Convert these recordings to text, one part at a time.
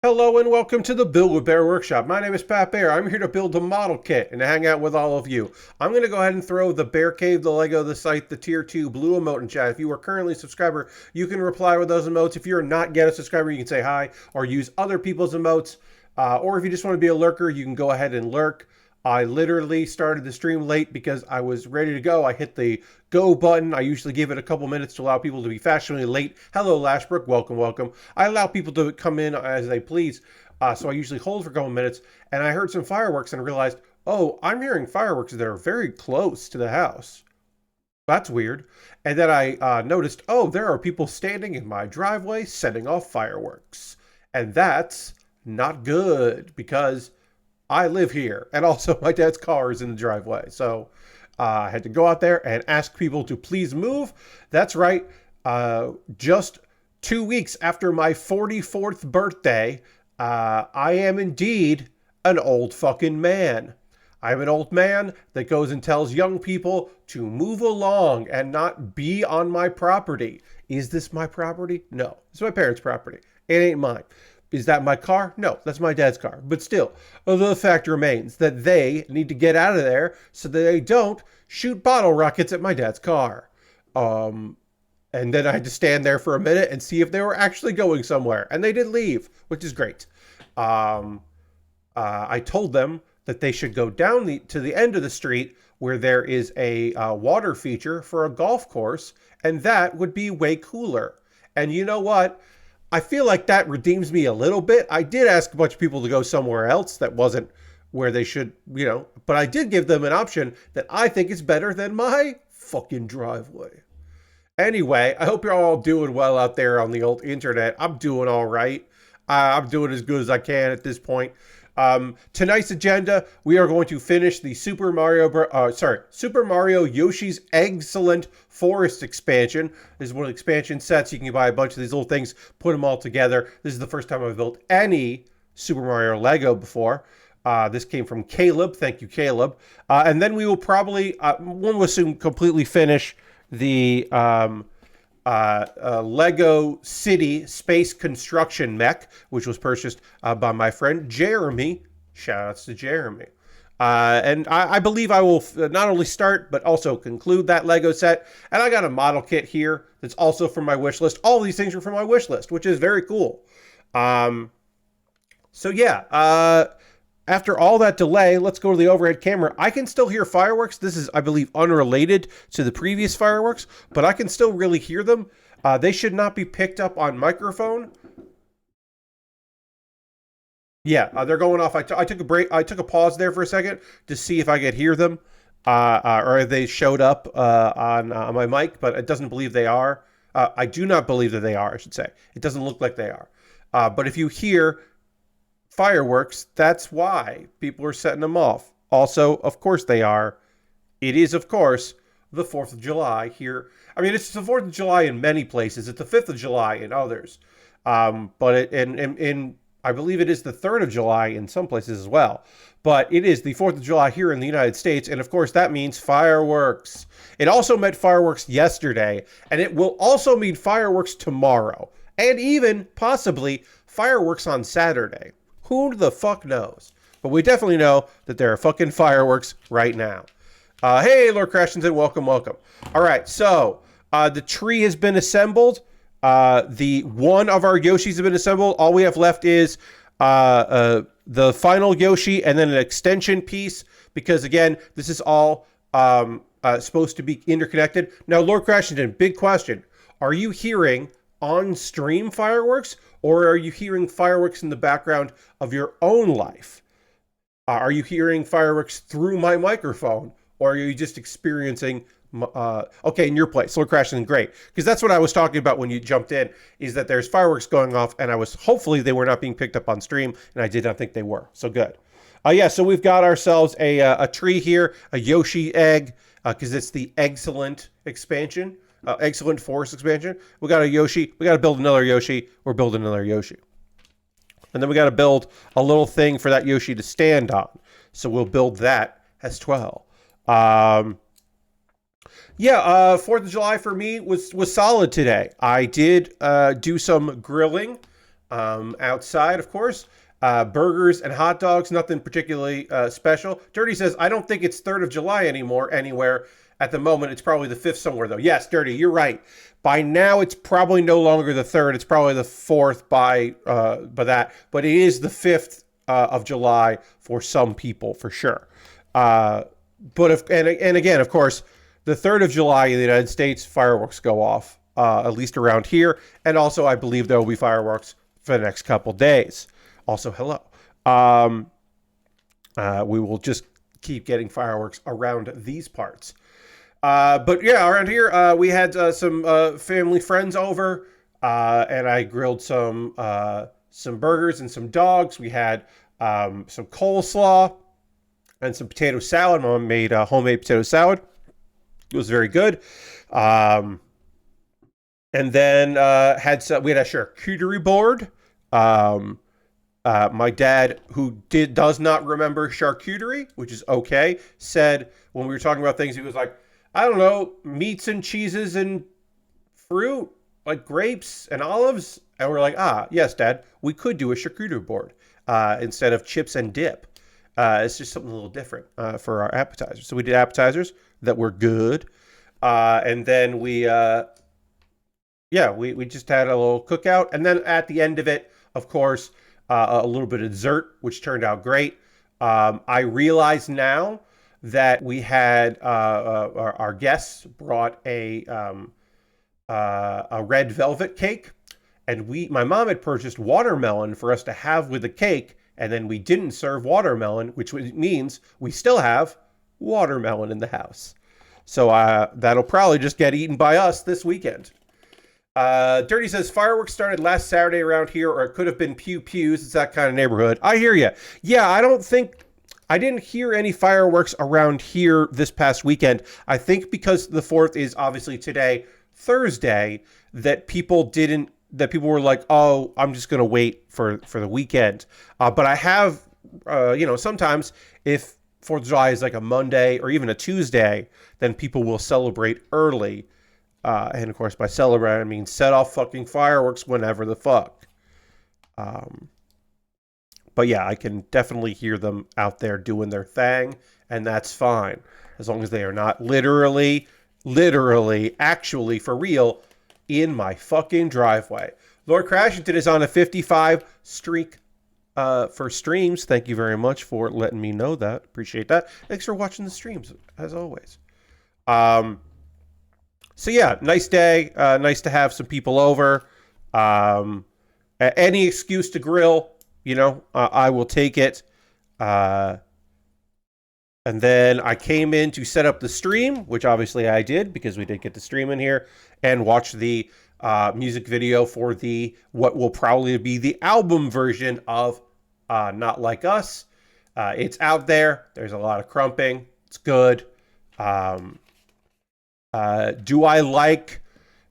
Hello and welcome to the Build with Bear Workshop. My name is Pat Bear. I'm here to build a model kit and to hang out with all of you. I'm going to go ahead and throw the Bear Cave, the Lego, the site, the Tier 2 blue emote in chat. If you are currently a subscriber, you can reply with those emotes. If you're not yet a subscriber, you can say hi or use other people's emotes. Or if you just want to be a lurker, you can go ahead and lurk. I literally started the stream late because I was ready to go. I hit the go button. I usually give it a couple minutes to allow people to be fashionably late. Hello, Lashbrook. Welcome, welcome. I allow people to come in as they please. So I usually hold for a couple minutes. And I heard some fireworks and realized, oh, I'm hearing fireworks that are very close to the house. That's weird. And then I noticed, oh, there are people standing in my driveway setting off fireworks. And that's not good because I live here, and also my dad's car is in the driveway. So I had to go out there and ask people to please move. That's right. Just 2 weeks after my 44th birthday, I am indeed an old fucking man. I'm an old man that goes and tells young people to move along and not be on my property. Is this my property? No, it's my parents' property. It ain't mine. Is that my car? No, that's my dad's car. But still, the fact remains that they need to get out of there so that they don't shoot bottle rockets at my dad's car. And then I had to stand there for a minute and see if they were actually going somewhere. And they did leave, which is great. I told them that they should go down to the end of the street where there is a water feature for a golf course. And that would be way cooler. And you know what? I feel like that redeems me a little bit. I did ask a bunch of people to go somewhere else that wasn't where they should, but I did give them an option that I think is better than my fucking driveway. Anyway, I hope you're all doing well out there on the old internet. I'm doing all right. I'm doing as good as I can at this point. Tonight's agenda, we are going to finish the Super Mario Yoshi's Egg-cellent Forest expansion. This is one of the expansion sets. You can buy a bunch of these little things, put them all together. This is the first time I've built any Super Mario Lego before. This came from Caleb. Thank you, Caleb. And then we will probably, one will assume, completely finish the Lego City Space Construction Mech, which was purchased by my friend Jeremy. Shoutouts to Jeremy. And I believe I will not only start, but also conclude that Lego set. And I got a model kit here that's also from my wish list. All these things are from my wish list, which is very cool. So yeah, after all that delay, let's go to the overhead camera. I can still hear fireworks. This is, I believe, unrelated to the previous fireworks, but I can still really hear them. They should not be picked up on microphone. Yeah, they're going off. I took a break. I took a pause there for a second to see if I could hear them, or they showed up on my mic, but it doesn't believe they are. I do not believe that they are, I should say. It doesn't look like they are. But if you hear fireworks, that's why people are setting them off. Also, of course they are. It is, of course, the 4th of July here. I mean, it's the 4th of July in many places. It's the 5th of July in others. But I believe it is the 3rd of July in some places as well. But it is the 4th of July here in the United States. And of course, that means fireworks. It also meant fireworks yesterday. And it will also mean fireworks tomorrow. And even, possibly, fireworks on Saturday. Who the fuck knows? But we definitely know that there are fucking fireworks right now. Hey, Lord Crashington, welcome, welcome. All right, so the tree has been assembled. The one of our Yoshis have been assembled. All we have left is the final Yoshi and then an extension piece. Because, again, this is all supposed to be interconnected. Now, Lord Crashington, big question. Are you hearing on-stream fireworks? Or are you hearing fireworks in the background of your own life? Are you hearing fireworks through my microphone? Or are you just experiencing, okay, in your place, Lord Crashing, great. Because that's what I was talking about when you jumped in, is that there's fireworks going off, and hopefully they were not being picked up on stream, and I did not think they were. So good. Yeah, so we've got ourselves a tree here, a Yoshi egg, because it's the Egg-cellent expansion. Egg-cellent Forest expansion. We got a Yoshi. We got to build another Yoshi. We're building another Yoshi. And then we got to build a little thing for that Yoshi to stand on. So we'll build that as well. Yeah, 4th of July for me was solid today. I did do some grilling. outside, of course. Burgers and hot dogs, nothing particularly special. Dirty says, I don't think it's 3rd of July anymore anywhere at the moment. It's probably the 5th somewhere, though. Yes, Dirty, you're right. By now, it's probably no longer the 3rd. It's probably the 4th by that. But it is the 5th of July for some people, for sure. And again, of course, the 3rd of July in the United States, fireworks go off, at least around here. And also, I believe there will be fireworks for the next couple days. Also, hello. We will just keep getting fireworks around these parts. But yeah, around here, we had some family friends over, and I grilled some burgers and some dogs. We had some coleslaw and some potato salad. Mom made homemade potato salad. It was very good. And then we had a charcuterie board. My dad, who does not remember charcuterie, which is okay, said when we were talking about things, he was like, I don't know, meats and cheeses and fruit, like grapes and olives. And we're like, yes, Dad, we could do a charcuterie board instead of chips and dip. It's just something a little different for our appetizers. So we did appetizers that were good. And then we just had a little cookout. And then at the end of it, of course, a little bit of dessert, which turned out great. I realize now that we had our guests brought a red velvet cake, and my mom had purchased watermelon for us to have with the cake, and then we didn't serve watermelon, which means we still have watermelon in the house. So that'll probably just get eaten by us this weekend. Dirty says, fireworks started last Saturday around here, or it could have been pew pews. It's that kind of neighborhood. I hear you. Yeah, I didn't hear any fireworks around here this past weekend. I think because the 4th is obviously today, Thursday, that people were like, oh, I'm just going to wait for the weekend. But I have, sometimes if 4th of July is like a Monday or even a Tuesday, then people will celebrate early. And of course, by celebrate, I mean set off fucking fireworks whenever the fuck. But yeah, I can definitely hear them out there doing their thing, and that's fine. As long as they are not literally, actually, for real, in my fucking driveway. Lord Crashington is on a 55 streak for streams. Thank you very much for letting me know that. Appreciate that. Thanks for watching the streams, as always. So yeah, nice day. Nice to have some people over. Any excuse to grill, I will take it. And then I came in to set up the stream, which obviously I did because we did get the stream in here, and watch the music video for what will probably be the album version of Not Like Us. It's out there. There's a lot of crumping. It's good. Do I like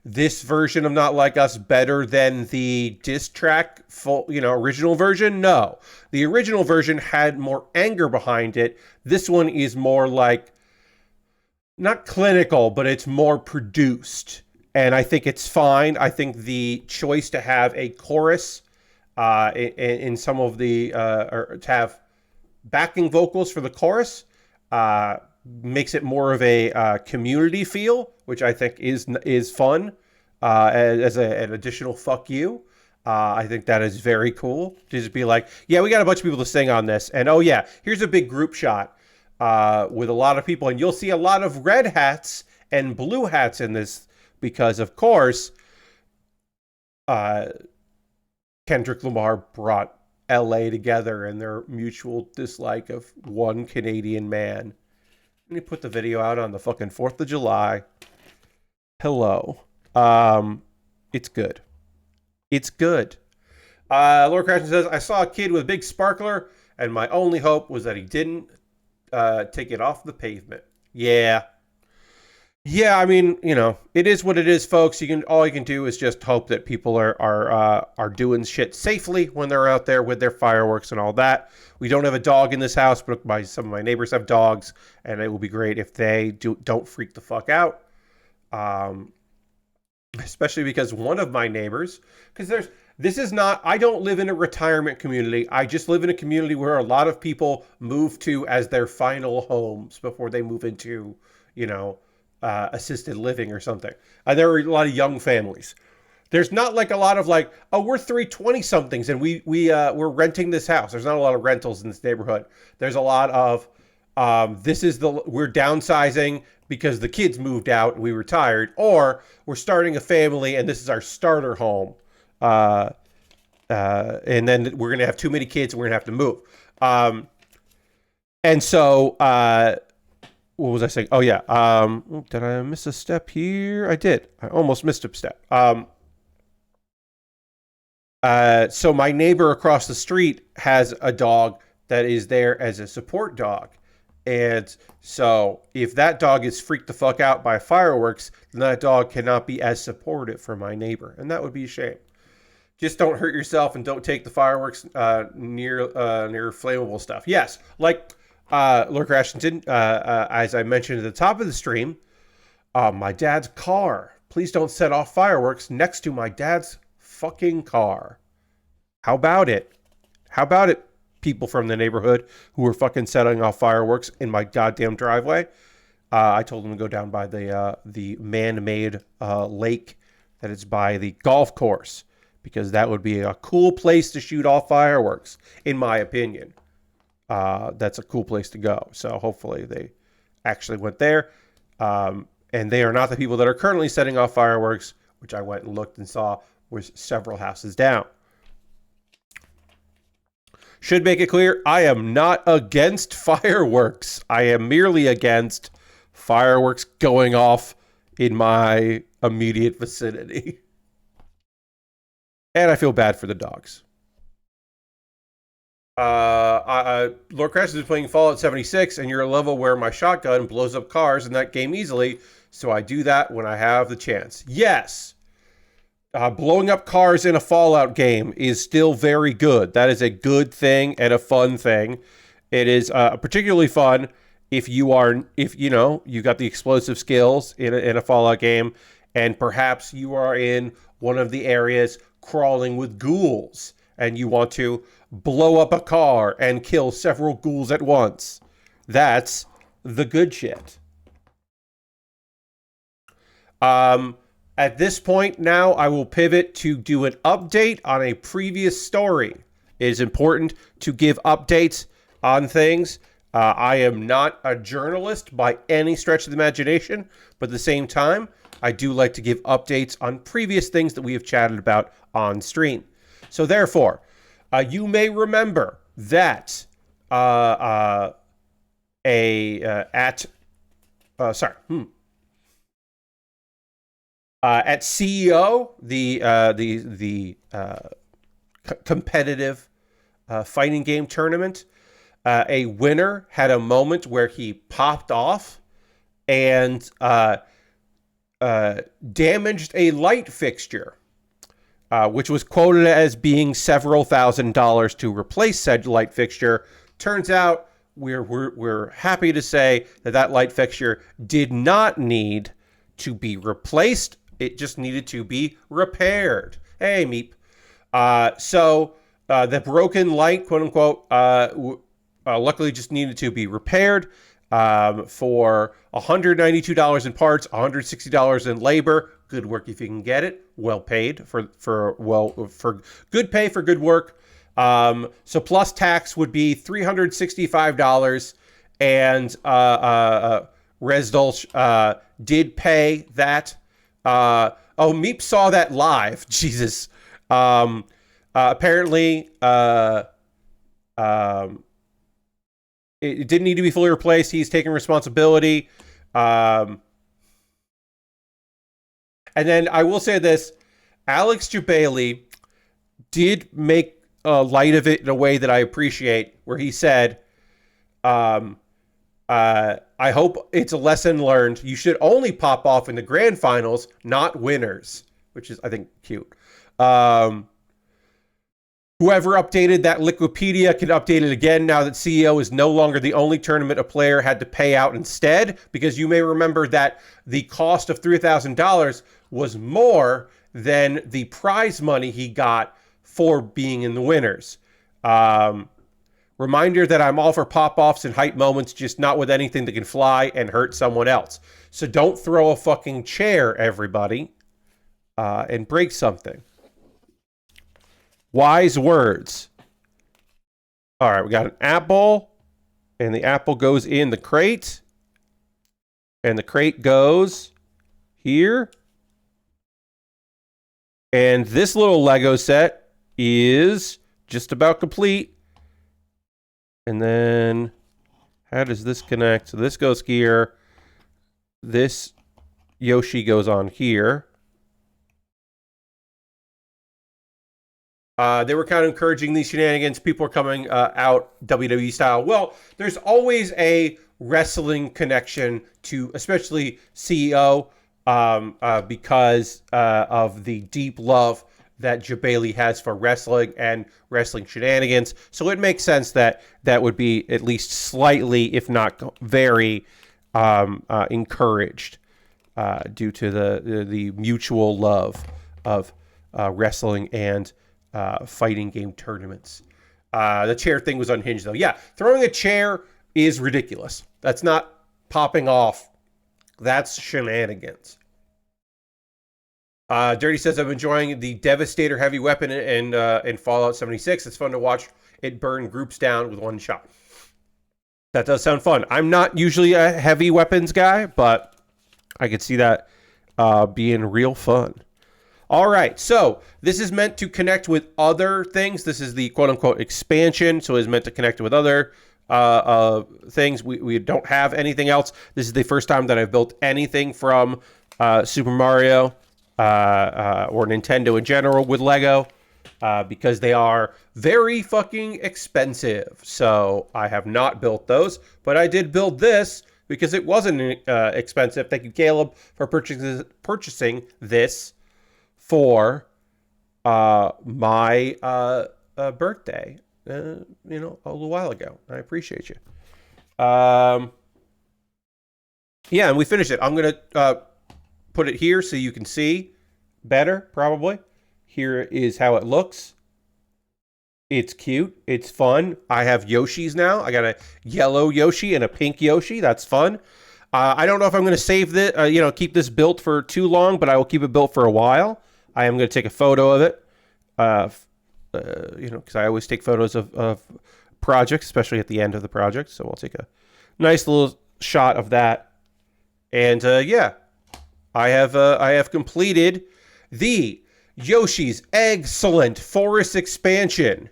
this version of Not Like Us better than the diss track original version? No. The original version had more anger behind it. This one is more like, not clinical, but it's more produced. And I think it's fine. I think the choice to have a chorus in some of the, or to have backing vocals for the chorus, makes it more of a community feel, which I think is fun as an additional fuck you. I think that is very cool to just be like, yeah, we got a bunch of people to sing on this, and oh yeah, here's a big group shot with a lot of people, and you'll see a lot of red hats and blue hats in this because, of course, Kendrick Lamar brought LA together in their mutual dislike of one Canadian man. And he put the video out on the fucking 4th of July. Hello. It's good. It's good. Lord Crashton says, I saw a kid with a big sparkler, and my only hope was that he didn't take it off the pavement. Yeah. Yeah, I mean, it is what it is, folks. All you can do is just hope that people are doing shit safely when they're out there with their fireworks and all that. We don't have a dog in this house, but some of my neighbors have dogs, and it will be great if they don't freak the fuck out. Especially because one of my neighbors, because This is not, I don't live in a retirement community. I just live in a community where a lot of people move to as their final homes before they move into, you know, assisted living or something. There are a lot of young families. There's not like a lot of like, oh, we're 320 somethings and we're renting this house. There's not a lot of rentals in this neighborhood. There's a lot of, we're downsizing because the kids moved out and we retired, or we're starting a family and this is our starter home. And then we're going to have too many kids and we're going to have to move. And so, what was I saying? Oh yeah. Did I miss a step here? I did. I almost missed a step. So my neighbor across the street has a dog that is there as a support dog. And so if that dog is freaked the fuck out by fireworks, then that dog cannot be as supportive for my neighbor. And that would be a shame. Just don't hurt yourself and don't take the fireworks near flammable stuff. Yes, like Lord Crashington, as I mentioned at the top of the stream, my dad's car. Please don't set off fireworks next to my dad's fucking car. How about it? How about it, people from the neighborhood who were fucking setting off fireworks in my goddamn driveway? I told them to go down by the man-made lake that is by the golf course, because that would be a cool place to shoot off fireworks, in my opinion. That's a cool place to go. So hopefully they actually went there. And they are not the people that are currently setting off fireworks, which I went and looked and saw was several houses down. Should make it clear, I am not against fireworks. I am merely against fireworks going off in my immediate vicinity. And I feel bad for the dogs. Lord Crash is playing Fallout 76, and you're a level where my shotgun blows up cars in that game easily, so I do that when I have the chance. Yes! Blowing up cars in a Fallout game is still very good. That is a good thing and a fun thing. It is particularly fun if you got the explosive skills in a Fallout game, and perhaps you are in one of the areas crawling with ghouls, and you want to blow up a car and kill several ghouls at once. That's the good shit. At this point now, I will pivot to do an update on a previous story. It is important to give updates on things. I am not a journalist by any stretch of the imagination, but at the same time, I do like to give updates on previous things that we have chatted about on stream. So therefore, you may remember that at CEO, the competitive fighting game tournament, a winner had a moment where he popped off and damaged a light fixture, which was quoted as being several $1,000s to replace said light fixture. Turns out we're happy to say that light fixture did not need to be replaced. It just needed to be repaired. Hey, Meep. So the broken light, quote unquote, luckily just needed to be repaired for $192 in parts, $160 in labor. Good work if you can get it. Well paid for good pay for good work. So plus tax would be $365, and Resdolch did pay that. Meep saw that live. Jesus. Apparently, it didn't need to be fully replaced. He's taking responsibility. And then I will say this: Alex Jubaili did make light of it in a way that I appreciate, where he said, I hope it's a lesson learned. You should only pop off in the grand finals, not winners, which is, I think, cute. Whoever updated that Liquipedia can update it again now that CEO is no longer the only tournament a player had to pay out instead, because you may remember that the cost of $3,000 was more than the prize money he got for being in the winners. Reminder that I'm all for pop-offs and hype moments, just not with anything that can fly and hurt someone else. So don't throw a fucking chair, everybody, and break something. Wise words. All right, we got an apple, and the apple goes in the crate, and the crate goes here. And this little Lego set is just about complete. And then, how does this connect? So this goes here. This Yoshi goes on here. They were kind of encouraging these shenanigans. People are coming out WWE style. Well, there's always a wrestling connection to, especially CEO, because of the deep love that Jabali has for wrestling and wrestling shenanigans. So it makes sense that that would be at least slightly, if not very, encouraged due to the mutual love of wrestling and fighting game tournaments. The chair thing was unhinged, though. Yeah, throwing a chair is ridiculous. That's not popping off. That's shenanigans. Dirty says, I'm enjoying the Devastator heavy weapon in Fallout 76. It's fun to watch it burn groups down with one shot. That does sound fun. I'm not usually a heavy weapons guy, but I could see that being real fun. All right, so this is meant to connect with other things. This is the quote-unquote expansion, so it's meant to connect with other things. We don't have anything else. This is the first time that I've built anything from Super Mario or Nintendo in general with Lego because they are very fucking expensive. So I have not built those, but I did build this because it wasn't expensive. Thank you, Caleb, for purchasing this for my birthday, a little while ago. I appreciate you. Yeah, and we finished it. I'm going to put it here so you can see better, probably. Here is how it looks. It's cute. It's fun. I have Yoshis now. I got a yellow Yoshi and a pink Yoshi. That's fun. I don't know if I'm going to save this, keep this built for too long, but I will keep it built for a while. I am going to take a photo of it, because I always take photos of projects, especially at the end of the project. So I'll take a nice little shot of that. And yeah, I have completed the Yoshi's Egg-cellent Forest Expansion.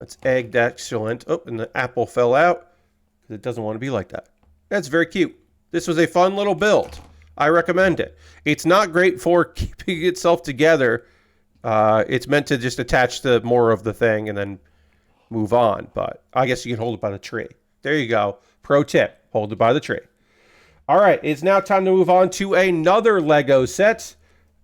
That's Egg-cellent. Oh, and the apple fell out because it doesn't want to be like that. That's very cute. This was a fun little build. I recommend it. It's not great for keeping itself together. It's meant to just attach to more of the thing and then move on. But I guess you can hold it by the tree. There you go. Pro tip. Hold it by the tree. All right. It's now time to move on to another Lego set.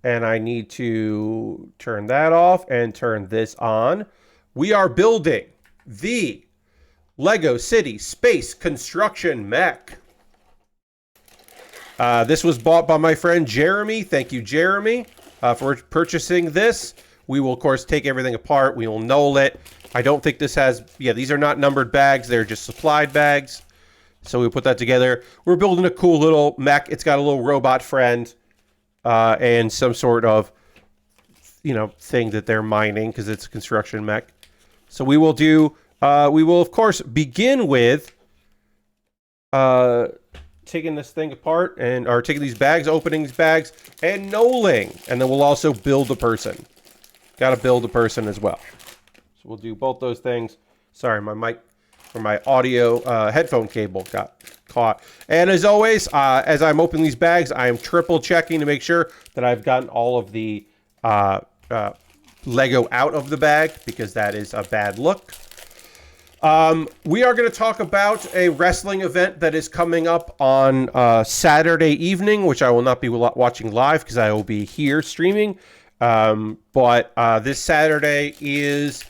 And I need to turn that off and turn this on. We are building the Lego City Space Construction Mech. This was bought by my friend Jeremy. Thank you, Jeremy, for purchasing this. We will, of course, take everything apart. We will null it. I don't think this has... Yeah, these are not numbered bags. They're just supplied bags. So we put that together. We're building a cool little mech. It's got a little robot friend and some sort of, thing that they're mining because it's a construction mech. So we will do... we will, of course, begin with... taking this thing apart or taking these bags, opening these bags, and knolling. And then we'll also build a person. Got to build a person as well. So we'll do both those things. Sorry, my mic or my audio headphone cable got caught. And as always, as I'm opening these bags, I am triple checking to make sure that I've gotten all of the Lego out of the bag because that is a bad look. We are going to talk about a wrestling event that is coming up on Saturday evening, which I will not be watching live because I will be here streaming. But this Saturday is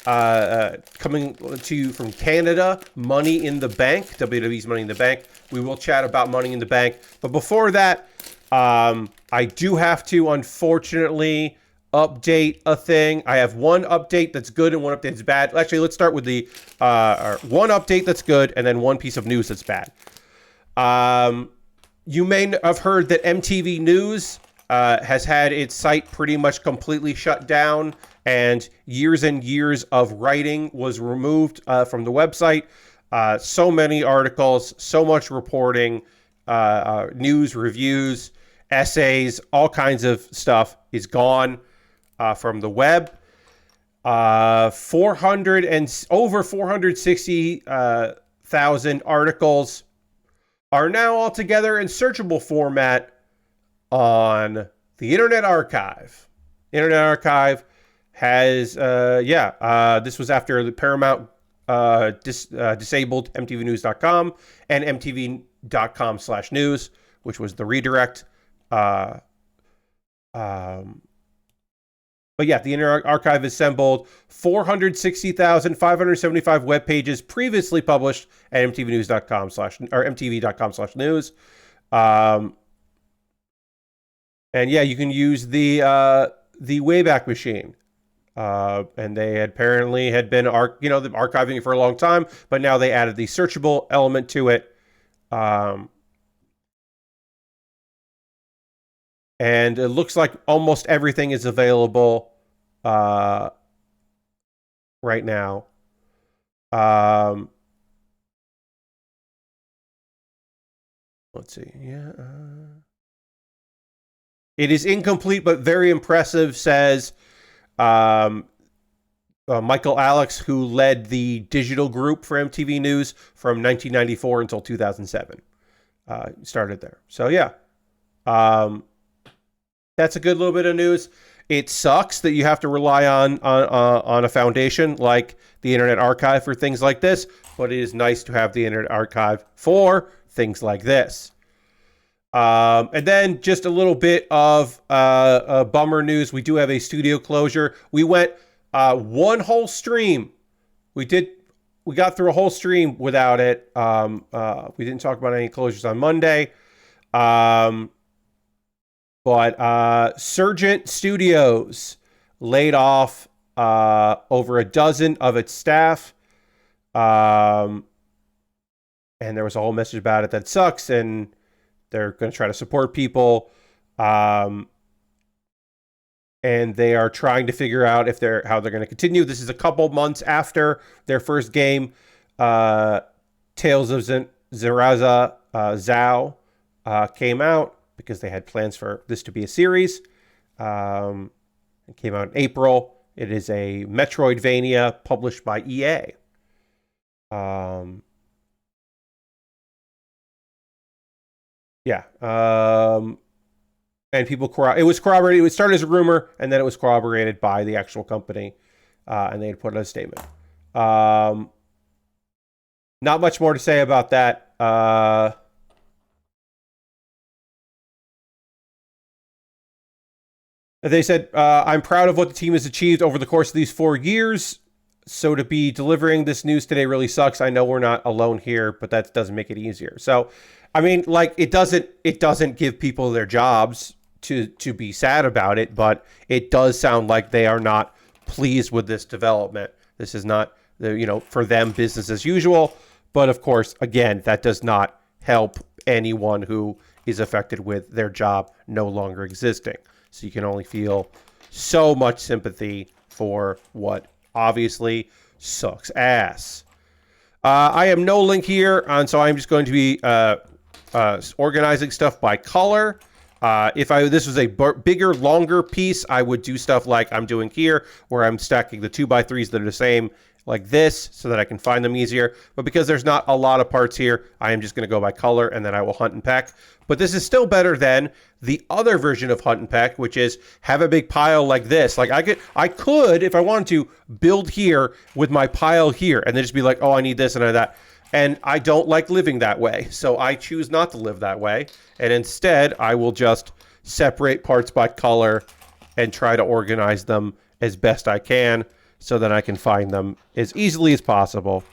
coming to you from Canada, Money in the Bank, WWE's Money in the Bank. We will chat about Money in the Bank. But before that, I do have to, unfortunately, update a thing. I have one update that's good and one update that's bad. Actually, let's start with the one update that's good and then one piece of news that's bad. You may have heard that MTV News has had its site pretty much completely shut down, and years of writing was removed from the website. So many articles, so much reporting, news, reviews, essays, all kinds of stuff is gone from the web. Over 460,000 articles are now all together in searchable format on the Internet Archive. Internet Archive has, this was after the Paramount disabled MTVnews.com and MTV.com/news, which was the redirect. But yeah, the Internet Archive assembled 460,575 web pages previously published at MTVnews.com/news. And yeah, you can use the Wayback Machine. And they apparently had been archiving it for a long time, but now they added the searchable element to it. And it looks like almost everything is available right now. Let's see. Yeah. It is incomplete, but very impressive, says Michael Alex, who led the digital group for MTV News from 1994 until 2007. Started there. So, yeah. That's a good little bit of news. It sucks that you have to rely on a foundation like the Internet Archive for things like this, but it is nice to have the Internet Archive for things like this. And then just a little bit of bummer news. We do have a studio closure. We went one whole stream. We got through a whole stream without it. We didn't talk about any closures on Monday. But Surgent Studios laid off over a dozen of its staff. And there was a whole message about it that sucks, and they're going to try to support people. And they are trying to figure out how they're going to continue. This is a couple months after their first game, Tales of Zeraza Zao came out, because they had plans for this to be a series. It came out in April. It is a Metroidvania published by EA. And people it was corroborated. It started as a rumor, and then it was corroborated by the actual company, and they had put out a statement. Not much more to say about that. They said, I'm proud of what the team has achieved over the course of these 4 years. So to be delivering this news today really sucks. I know we're not alone here, but that doesn't make it easier. So, I mean, like, it doesn't give people their jobs to be sad about it, but it does sound like they are not pleased with this development. This is not, for them, business as usual. But of course, again, that does not help anyone who is affected with their job no longer existing. So you can only feel so much sympathy for what obviously sucks ass. I have no link here, and so I'm just going to be organizing stuff by color. If this was a bigger, longer piece, I would do stuff like I'm doing here, where I'm stacking the 2x3s that are the same like this, so that I can find them easier. But because there's not a lot of parts here, I am just going to go by color, and then I will hunt and peck. But this is still better than the other version of hunt and peck, which is have a big pile like this. Like I could, if I wanted to, build here with my pile here, and then just be like, oh, I need this and I that. And I don't like living that way, so I choose not to live that way. And instead, I will just separate parts by color and try to organize them as best I can, so that I can find them as easily as possible.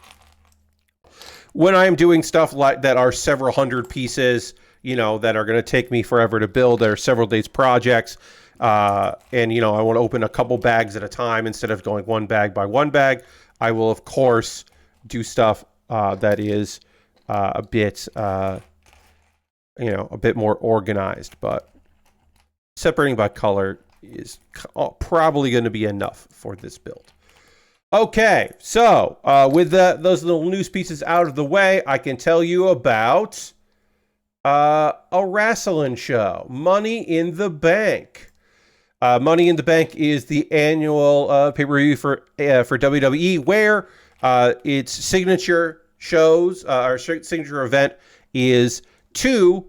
When I am doing stuff like that are several hundred pieces, that are going to take me forever to build, that are several days projects, and I want to open a couple bags at a time instead of going one bag by one bag. I will, of course, do stuff that is a bit more organized, but separating by color is probably going to be enough for this build. Okay, so with those little news pieces out of the way, I can tell you about a wrestling show, Money in the Bank. Money in the Bank is the annual pay-per-view for WWE, where its signature shows, or signature event is 2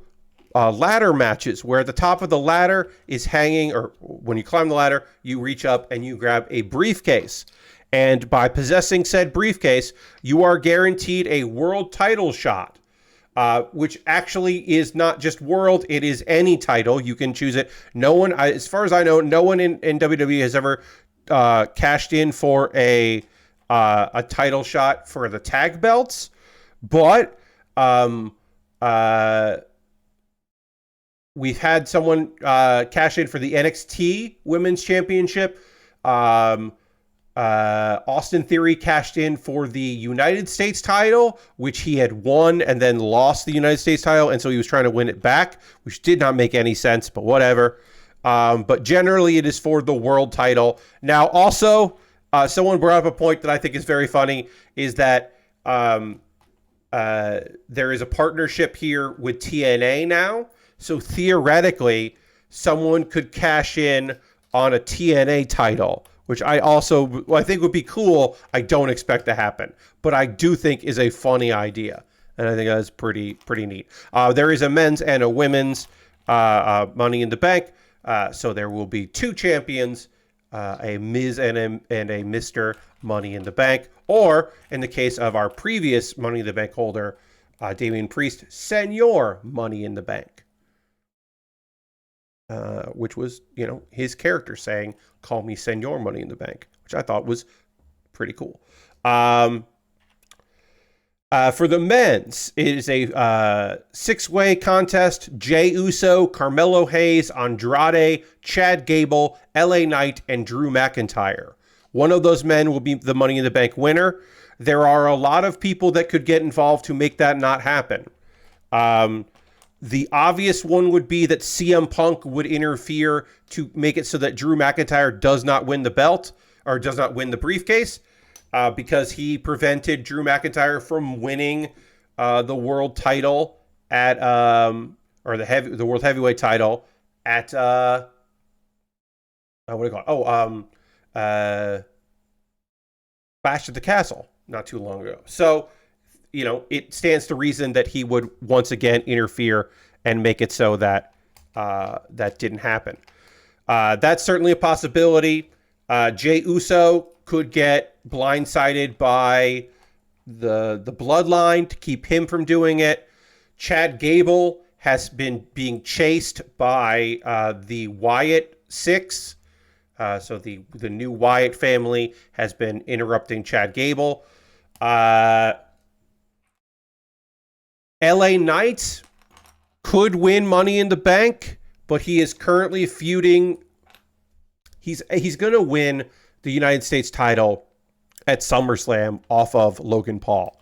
ladder matches, where the top of the ladder is hanging, or when you climb the ladder, you reach up and you grab a briefcase. And by possessing said briefcase, you are guaranteed a world title shot, which actually is not just world, it is any title. You can choose it. No one, as far as I know, no one in WWE has ever cashed in for a title shot for the tag belts, but we've had someone cash in for the NXT Women's Championship. Austin Theory cashed in for the United States title, which he had won and then lost the United States title, and so he was trying to win it back, which did not make any sense, but whatever. But generally, it is for the world title. Now, also, someone brought up a point that I think is very funny, is that there is a partnership here with TNA now. So theoretically, someone could cash in on a TNA title, which I think would be cool. I don't expect to happen, but I do think is a funny idea, and I think that's pretty neat. There is a men's and a women's Money in the Bank, so there will be 2 champions, a Ms. and a Mr. Money in the Bank, or in the case of our previous Money in the Bank holder, Damian Priest, Senor Money in the Bank. Which was, his character saying, "Call me Senor Money in the Bank," which I thought was pretty cool. For the men's, it is a 6-way contest. Jey Uso, Carmelo Hayes, Andrade, Chad Gable, LA Knight, and Drew McIntyre. One of those men will be the Money in the Bank winner. There are a lot of people that could get involved to make that not happen. The obvious one would be that CM Punk would interfere to make it so that Drew McIntyre does not win the belt, or does not win the briefcase, because he prevented Drew McIntyre from winning the world title at or the world heavyweight title at what do you call it? Bash at the Castle not too long ago. So it stands to reason that he would once again interfere and make it so that that didn't happen. That's certainly a possibility. Jey Uso could get blindsided by the bloodline to keep him from doing it. Chad Gable has been being chased by the Wyatt Six. So the new Wyatt family has been interrupting Chad Gable. LA Knight could win Money in the Bank, but he is currently feuding. He's going to win the United States title at SummerSlam off of Logan Paul.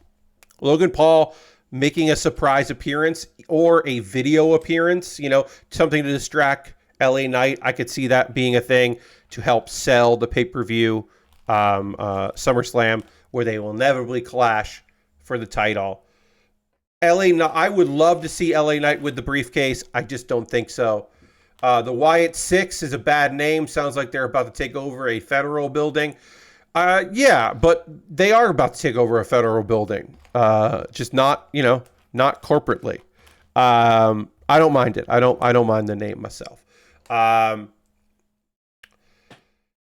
Logan Paul making a surprise appearance or a video appearance, something to distract LA Knight. I could see that being a thing to help sell the pay-per-view SummerSlam, where they will inevitably clash for the title. I would love to see LA Knight with the briefcase. I just don't think so. The Wyatt Six is a bad name. Sounds like they're about to take over a federal building. Yeah, but they are about to take over a federal building. Just not corporately. I don't mind it. I don't mind the name myself.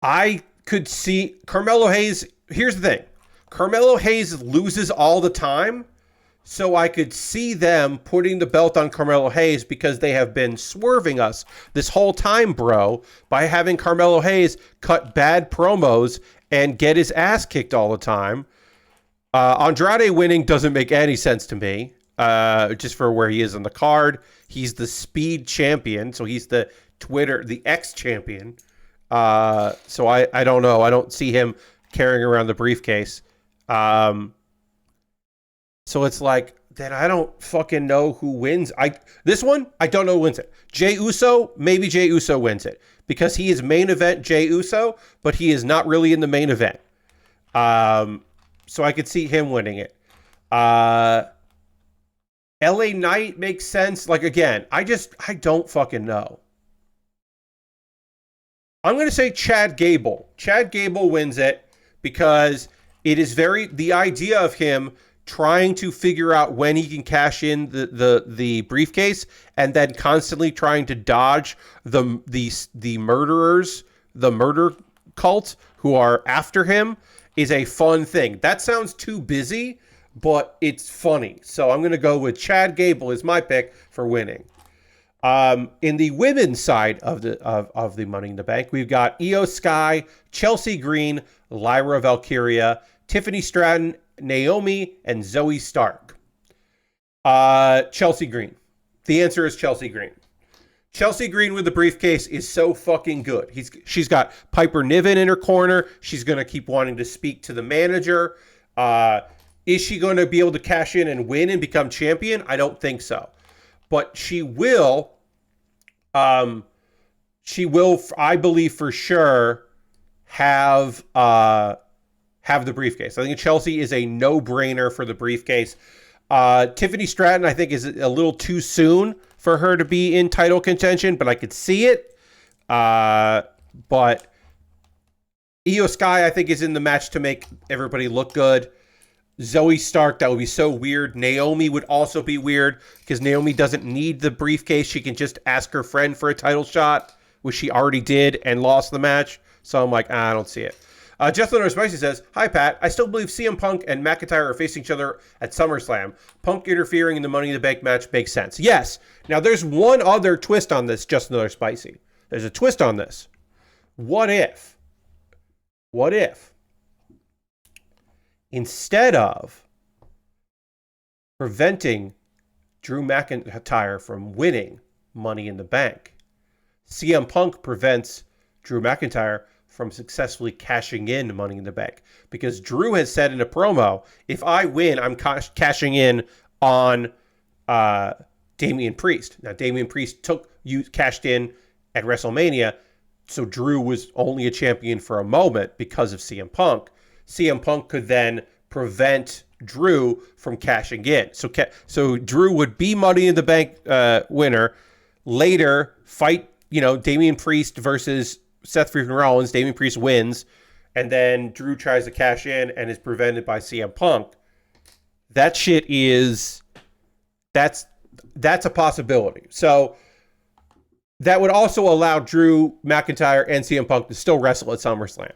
I could see Carmelo Hayes. Here's the thing. Carmelo Hayes loses all the time. So I could see them putting the belt on Carmelo Hayes, because they have been swerving us this whole time, bro, by having Carmelo Hayes cut bad promos and get his ass kicked all the time. Andrade winning doesn't make any sense to me, just for where he is on the card. He's the speed champion, so he's the Twitter, the ex-champion. So I don't know. I don't see him carrying around the briefcase. So it's like, then I don't fucking know who wins. This one, I don't know who wins it. Jey Uso, maybe Jey Uso wins it. Because he is main event Jey Uso, but he is not really in the main event. So I could see him winning it. LA Knight makes sense. Like, again, I don't fucking know. I'm going to say Chad Gable. Chad Gable wins it because it is the idea of him trying to figure out when he can cash in the briefcase and then constantly trying to dodge the murderers, the murder cult who are after him is a fun thing. That sounds too busy, but it's funny. So I'm going to go with Chad Gable as my pick for winning. In the women's side of the Money in the Bank, we've got Io Sky, Chelsea Green, Lyra Valkyria, Tiffany Stratton, Naomi, and Zoe Stark. Chelsea Green. The answer is Chelsea Green. Chelsea Green with the briefcase is so fucking good. She's got Piper Niven in her corner. She's going to keep wanting to speak to the manager. Is she going to be able to cash in and win and become champion? I don't think so. But she will, I believe for sure, have the briefcase. I think Chelsea is a no-brainer for the briefcase. Tiffany Stratton, I think, is a little too soon for her to be in title contention, but I could see it. But Io Sky, I think, is in the match to make everybody look good. Zoe Stark, that would be so weird. Naomi would also be weird because Naomi doesn't need the briefcase. She can just ask her friend for a title shot, which she already did and lost the match. So I'm like, I don't see it. Jeff Leonard Spicy says, "Hi, Pat. I still believe CM Punk and McIntyre are facing each other at SummerSlam. Punk interfering in the Money in the Bank match makes sense." Yes. Now, there's one other twist on this, Just Another Spicy. There's a twist on this. What if, instead of preventing Drew McIntyre from winning Money in the Bank, CM Punk prevents Drew McIntyre from successfully cashing in Money in the Bank? Because Drew has said in a promo, if I win, I'm cashing in on Damian Priest. Now, Damian Priest cashed in at WrestleMania, so Drew was only a champion for a moment because of CM Punk. CM Punk could then prevent Drew from cashing in. So Drew would be Money in the Bank winner, later fight, Damian Priest versus Seth Freaking Rollins. Damian Priest wins, and then Drew tries to cash in and is prevented by CM Punk. That shit that's a possibility. So that would also allow Drew McIntyre and CM Punk to still wrestle at SummerSlam.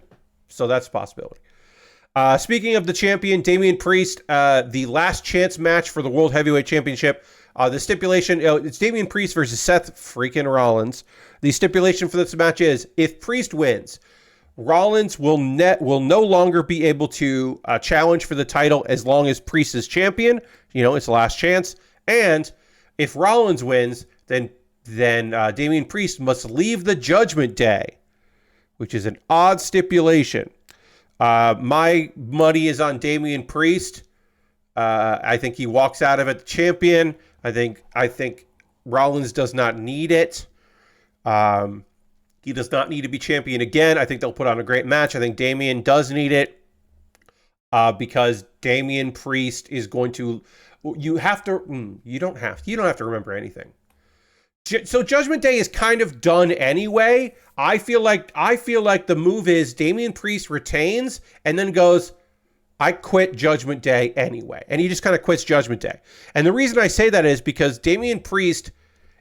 So that's a possibility. Speaking of the champion, Damian Priest, the last chance match for the World Heavyweight Championship. The stipulation, it's Damian Priest versus Seth freaking Rollins. The stipulation for this match is, if Priest wins, Rollins will no longer be able to challenge for the title as long as Priest is champion. It's the last chance. And if Rollins wins, then Damian Priest must leave the Judgment Day, which is an odd stipulation. My money is on Damian Priest. I think he walks out of it the champion. I think Rollins does not need it. He does not need to be champion again. I think they'll put on a great match. I think Damian does need it because Damian Priest is going to. You don't have to remember anything. So Judgment Day is kind of done anyway. I feel like the move is Damian Priest retains and then goes, I quit Judgment Day anyway. And he just kind of quits Judgment Day. And the reason I say that is because Damian Priest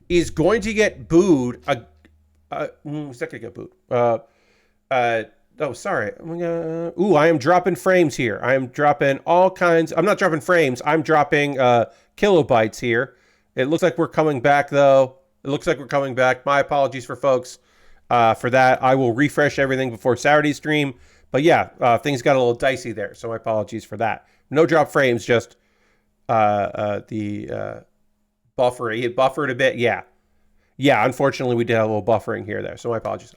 is going to get booed. He's not going to get booed. Sorry. I am dropping frames here. I am dropping all kinds. I'm not dropping frames. I'm dropping kilobytes here. It looks like we're coming back, though. My apologies for folks for that. I will refresh everything before Saturday's stream. But yeah, things got a little dicey there, so my apologies for that. No drop frames, just the buffer. It buffered a bit. Yeah. Yeah, unfortunately, we did have a little buffering here there, so my apologies.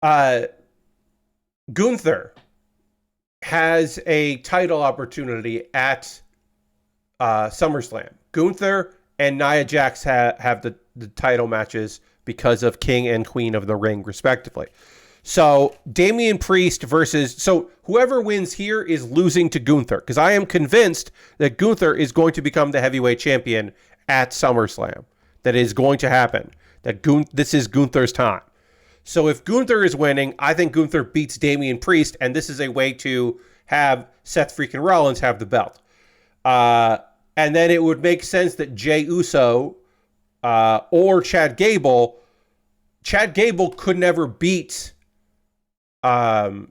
Uh, Gunther has a title opportunity at SummerSlam. Gunther and Nia Jax have the title matches because of King and Queen of the Ring, respectively. So Damian Priest versus... So whoever wins here is losing to Gunther, because I am convinced that Gunther is going to become the heavyweight champion at SummerSlam. That is going to happen. This is Gunther's time. So if Gunther is winning, I think Gunther beats Damian Priest, and this is a way to have Seth freaking Rollins have the belt. And then it would make sense that Jey Uso or Chad Gable could never beat Gunther.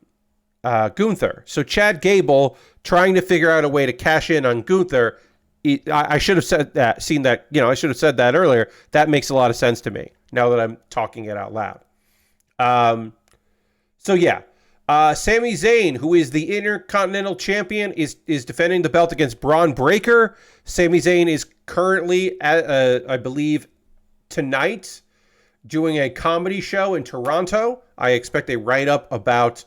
So Chad Gable trying to figure out a way to cash in on Gunther. I should have said that. I should have said that earlier. That makes a lot of sense to me now that I'm talking it out loud. Sami Zayn, who is the Intercontinental Champion, is defending the belt against Braun Breaker. Sami Zayn is currently, I believe, tonight doing a comedy show in Toronto. I expect a write-up about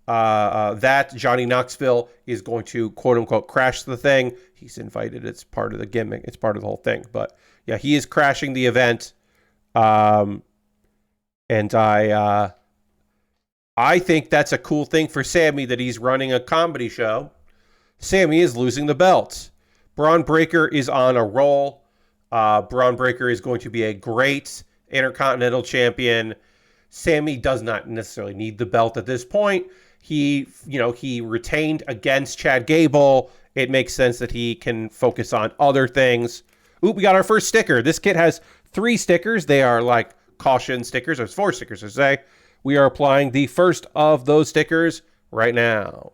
that. Johnny Knoxville is going to, quote-unquote, crash the thing. He's invited. It's part of the gimmick. It's part of the whole thing. But, yeah, he is crashing the event. And I think that's a cool thing for Sammy that he's running a comedy show. Sammy is losing the belt. Braun Breaker is on a roll. Braun Breaker is going to be a great Intercontinental Champion. Sammy does not necessarily need the belt at this point. He retained against Chad Gable. It makes sense that he can focus on other things. Ooh, we got our first sticker. This kit has 3 stickers. They are like caution stickers. There's 4 stickers to say. We are applying the first of those stickers right now,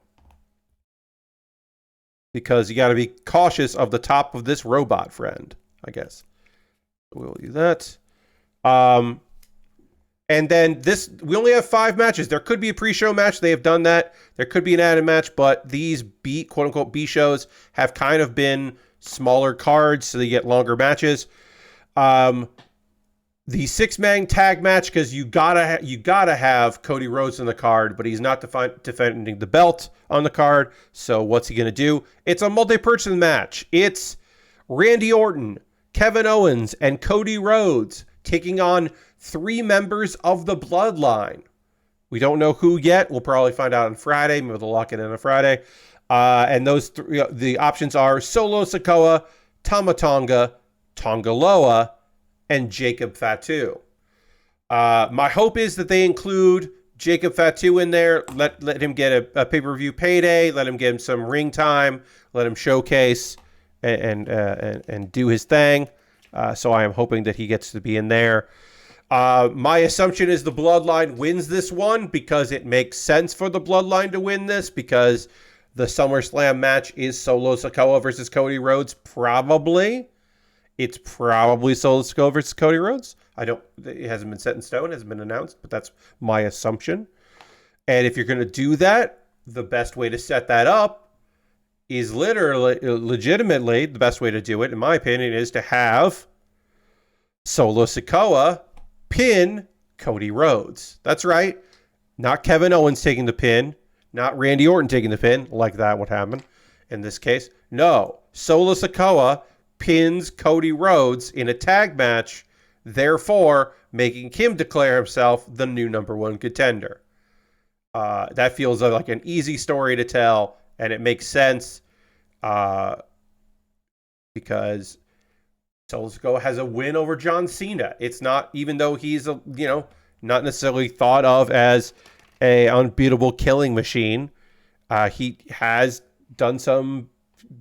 because you got to be cautious of the top of this robot friend, I guess. We'll do that. And then we only have 5 matches. There could be a pre-show match. They have done that. There could be an added match, but these quote-unquote B shows have kind of been smaller cards, so they get longer matches. The 6-man tag match, because you gotta have Cody Rhodes on the card, but he's not defending the belt on the card. So what's he gonna do? It's a multi-person match. It's Randy Orton, Kevin Owens, and Cody Rhodes taking on 3 members of the Bloodline. We don't know who yet. We'll probably find out on Friday. Maybe they'll lock it in on Friday. And those the options are Solo Sikoa, Tama Tonga, Tonga Loa, and Jacob Fatu. My hope is that they include Jacob Fatu in there. Let him get a pay-per-view payday. Let him get him some ring time. Let him showcase and do his thing. So I am hoping that he gets to be in there. My assumption is the Bloodline wins this one, because it makes sense for the Bloodline to win this, because the SummerSlam match is Solo Sikoa versus Cody Rhodes. It's probably Solo Sikoa versus Cody Rhodes. It hasn't been set in stone, hasn't been announced, but that's my assumption. And if you're going to do that, the best way to set that up is legitimately, the best way to do it, in my opinion, is to have Solo Sikoa pin Cody Rhodes. That's right. Not Kevin Owens taking the pin, not Randy Orton taking the pin, like that would happen in this case. No, Solo Sikoa pins Cody Rhodes in a tag match, therefore making him declare himself the new number 1 contender. That feels like an easy story to tell, and it makes sense because Solo Sikoa has a win over John Cena. It's not, even though he's not necessarily thought of as a unbeatable killing machine, he has done some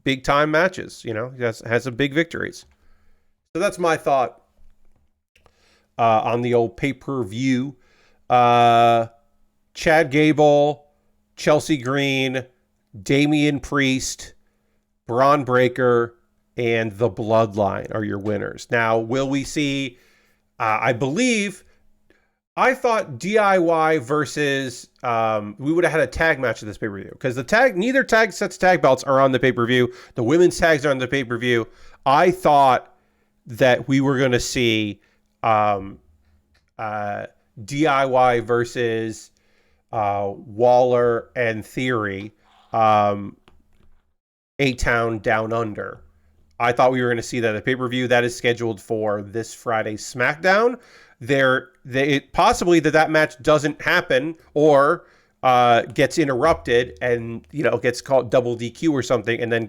big time matches. He has some big victories. So that's my thought on the old pay-per-view. Chad Gable, Chelsea Green, Damian Priest, Braun Breaker, and the Bloodline are your winners. Now, will we see, I thought DIY versus, we would have had a tag match at this pay-per-view, because neither sets tag belts are on the pay-per-view. The women's tags are on the pay-per-view. I thought that we were going to see DIY versus Waller and Theory, A-Town Down Under. I thought we were going to see that at pay-per-view. That is scheduled for this Friday's SmackDown. Possibly that match doesn't happen or gets interrupted and gets called double DQ or something, and then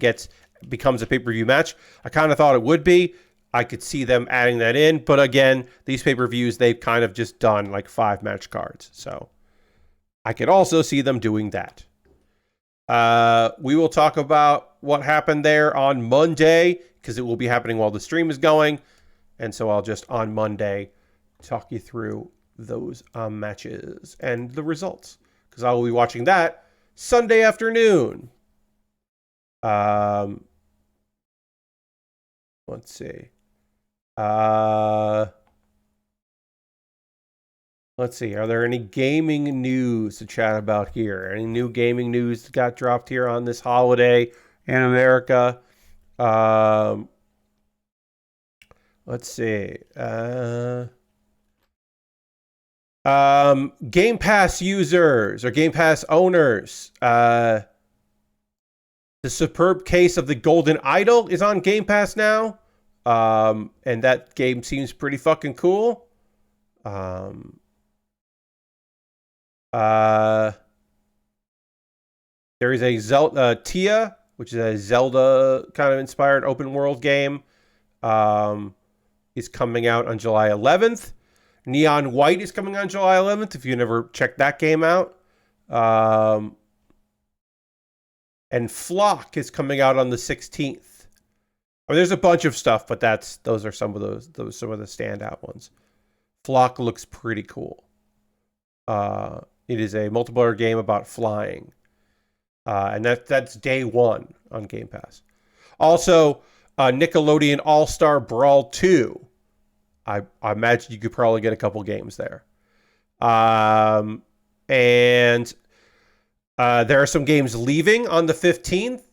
becomes a pay-per-view match. I kind of thought it would be. I could see them adding that in, but again, these pay-per-views, they've kind of just done like 5-match cards, so I could also see them doing that. We will talk about what happened there on Monday, because it will be happening while the stream is going, and so I'll just on Monday talk you through those matches and the results, because I will be watching that Sunday afternoon. Let's see. Let's see. Are there any gaming news to chat about here? Any new gaming news that got dropped here on this holiday in America? Let's see. Game Pass users or Game Pass owners. The Superb Case of the Golden Idol is on Game Pass now. And that game seems pretty fucking cool. There is a Zelda Tia, which is a Zelda kind of inspired open world game. Is coming out on July 11th. Neon White is coming on July 11th. If you never checked that game out. And Flock is coming out on the 16th. There's a bunch of stuff, but those are some of the standout ones. Flock looks pretty cool. It is a multiplayer game about flying, and that's day one on Game Pass. Also, Nickelodeon All-Star Brawl 2. I imagine you could probably get a couple games there. And there are some games leaving on the 15th.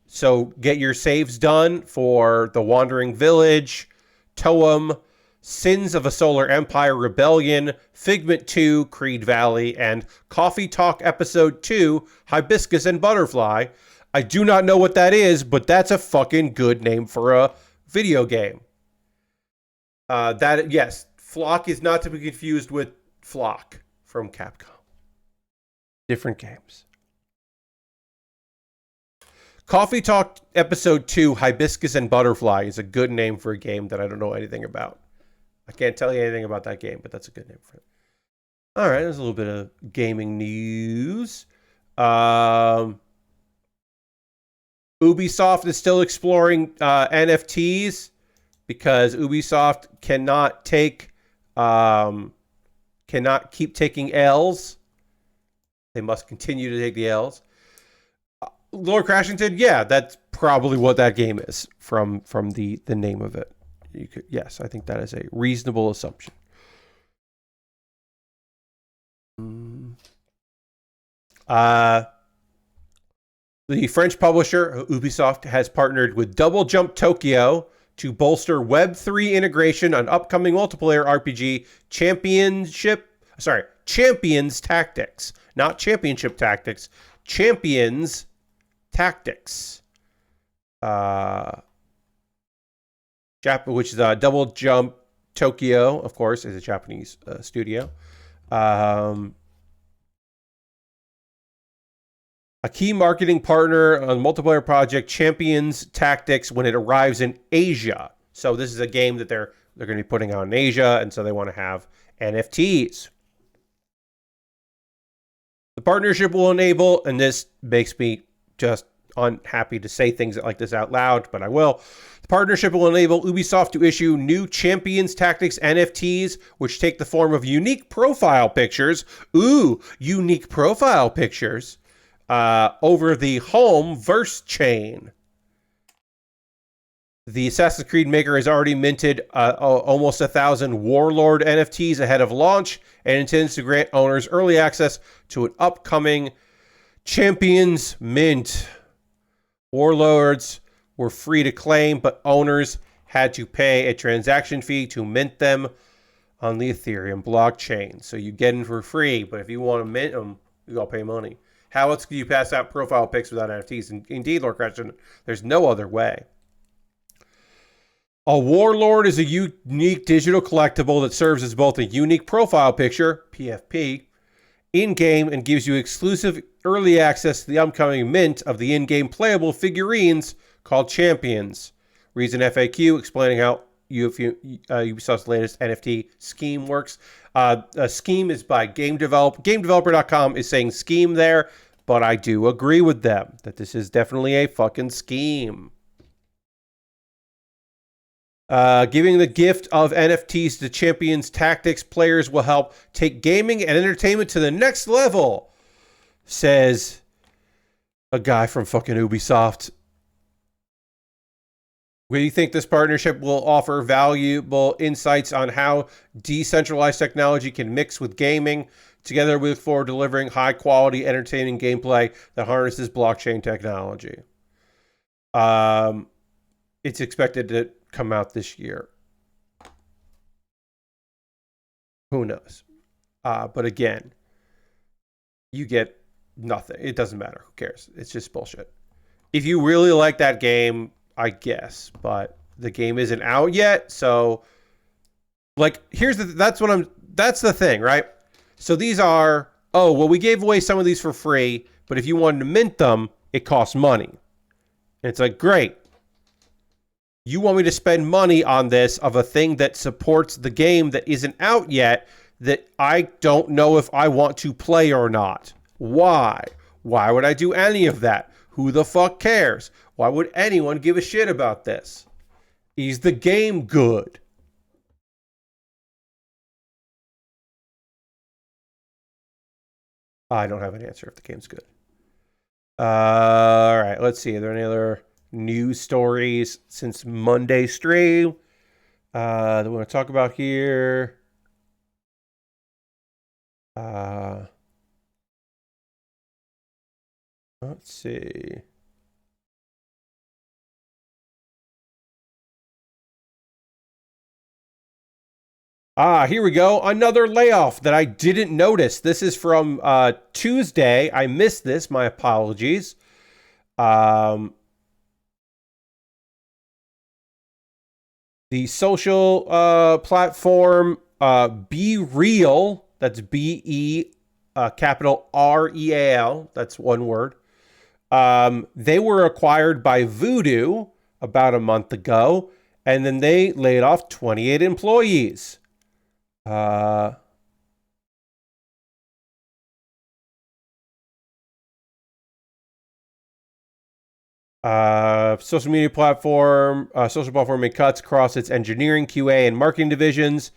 So get your saves done for The Wandering Village, Toem, Sins of a Solar Empire Rebellion, Figment 2, Creed Valley, and Coffee Talk Episode 2, Hibiscus and Butterfly. I do not know what that is, but that's a fucking good name for a video game. Yes, Flock is not to be confused with Flock from Capcom. Different games. Coffee Talk Episode 2, Hibiscus and Butterfly is a good name for a game that I don't know anything about. I can't tell you anything about that game, but that's a good name for it. All right, there's a little bit of gaming news. Ubisoft is still exploring NFTs because Ubisoft cannot keep taking L's. They must continue to take the L's. Lord Crashington, yeah, that's probably what that game is from the name of it. Yes, I think that is a reasonable assumption. The French publisher Ubisoft has partnered with Double Jump Tokyo to bolster Web3 integration on upcoming multiplayer RPG Champions Tactics, not Championship Tactics, Champions Tactics. Which is Double Jump Tokyo, of course, is a Japanese studio. A key marketing partner on multiplayer project Champions Tactics when it arrives in Asia. So this is a game that they're going to be putting out in Asia, and so they want to have NFTs. The partnership will enable, and this makes me just unhappy to say things like this out loud, but I will. The partnership will enable Ubisoft to issue new Champions Tactics NFTs, which take the form of unique profile pictures. Unique profile pictures over the home verse chain. The Assassin's Creed maker has already minted almost 1,000 Warlord NFTs ahead of launch and intends to grant owners early access to an upcoming Champions mint. Warlords were free to claim, but owners had to pay a transaction fee to mint them on the Ethereum blockchain. So you get them for free, but if you want to mint them, you gotta pay money. How else can you pass out profile pics without NFTs? Indeed, Lord Christian, there's no other way. A Warlord is a unique digital collectible that serves as both a unique profile picture, PFP, in-game and gives you exclusive early access to the upcoming mint of the in-game playable figurines called Champions. Reason FAQ explaining how Ubisoft's latest NFT scheme works. A scheme is by Game Developer. GameDeveloper.com is saying scheme there, but I do agree with them that this is definitely a fucking scheme. Giving the gift of NFTs to Champions Tactics players will help take gaming and entertainment to the next level, says a guy from fucking Ubisoft. We think this partnership will offer valuable insights on how decentralized technology can mix with gaming. Together, we look forward to delivering high-quality, entertaining gameplay that harnesses blockchain technology. It's expected to come out this year. Who knows? But again, you get nothing. It doesn't matter. Who cares? It's just bullshit. If you really like that game, I guess, but the game isn't out yet, so like that's the thing, right? So these are, oh, well, we gave away some of these for free, but if you wanted to mint them, it costs money. And it's like, great. You want me to spend money on this of a thing that supports the game that isn't out yet that I don't know if I want to play or not. Why? Why would I do any of that? Who the fuck cares? Why would anyone give a shit about this? Is the game good? I don't have an answer if the game's good. All right, let's see. Are there any other news stories since Monday stream that we want to talk about here? Let's see. Here we go. Another layoff that I didn't notice. This is from Tuesday. I missed this. My apologies. The social platform Be Real, that's B-E capital R-E-A-L, that's one word. They were acquired by Voodoo about a month ago, and then they laid off 28 employees. Social platform made cuts across its engineering, QA, and marketing divisions.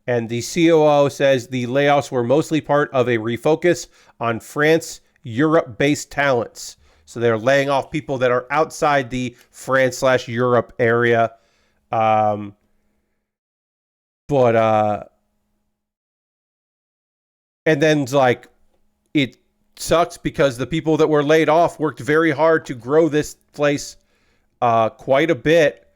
And the COO says the layoffs were mostly part of a refocus on France, Europe-based talents. So they're laying off people that are outside the France/Europe area. And then like it sucks because the people that were laid off worked very hard to grow this place quite a bit.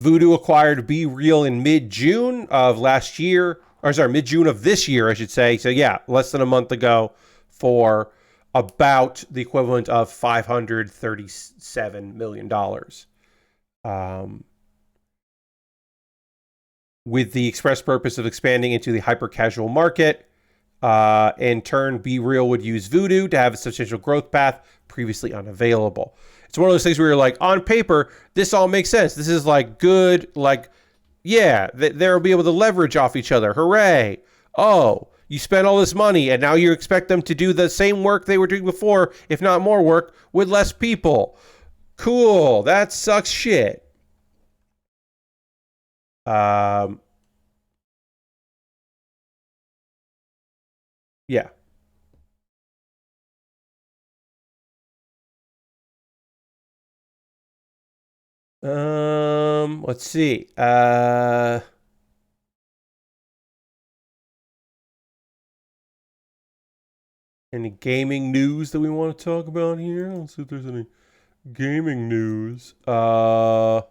Voodoo acquired Be Real in mid-June of last year, or sorry, mid-June of this year, I should say. So yeah, less than a month ago for about the equivalent of $537 million. With the express purpose of expanding into the hyper-casual market. In turn, Be Real would use Voodoo to have a substantial growth path previously unavailable. It's one of those things where you're like, on paper, this all makes sense. This is like good, like, yeah, they'll be able to leverage off each other. Hooray. Oh, you spent all this money and now you expect them to do the same work they were doing before, if not more work, with less people. Cool. That sucks shit. Yeah. Let's see. Any gaming news that we want to talk about here? Let's see if there's any gaming news. I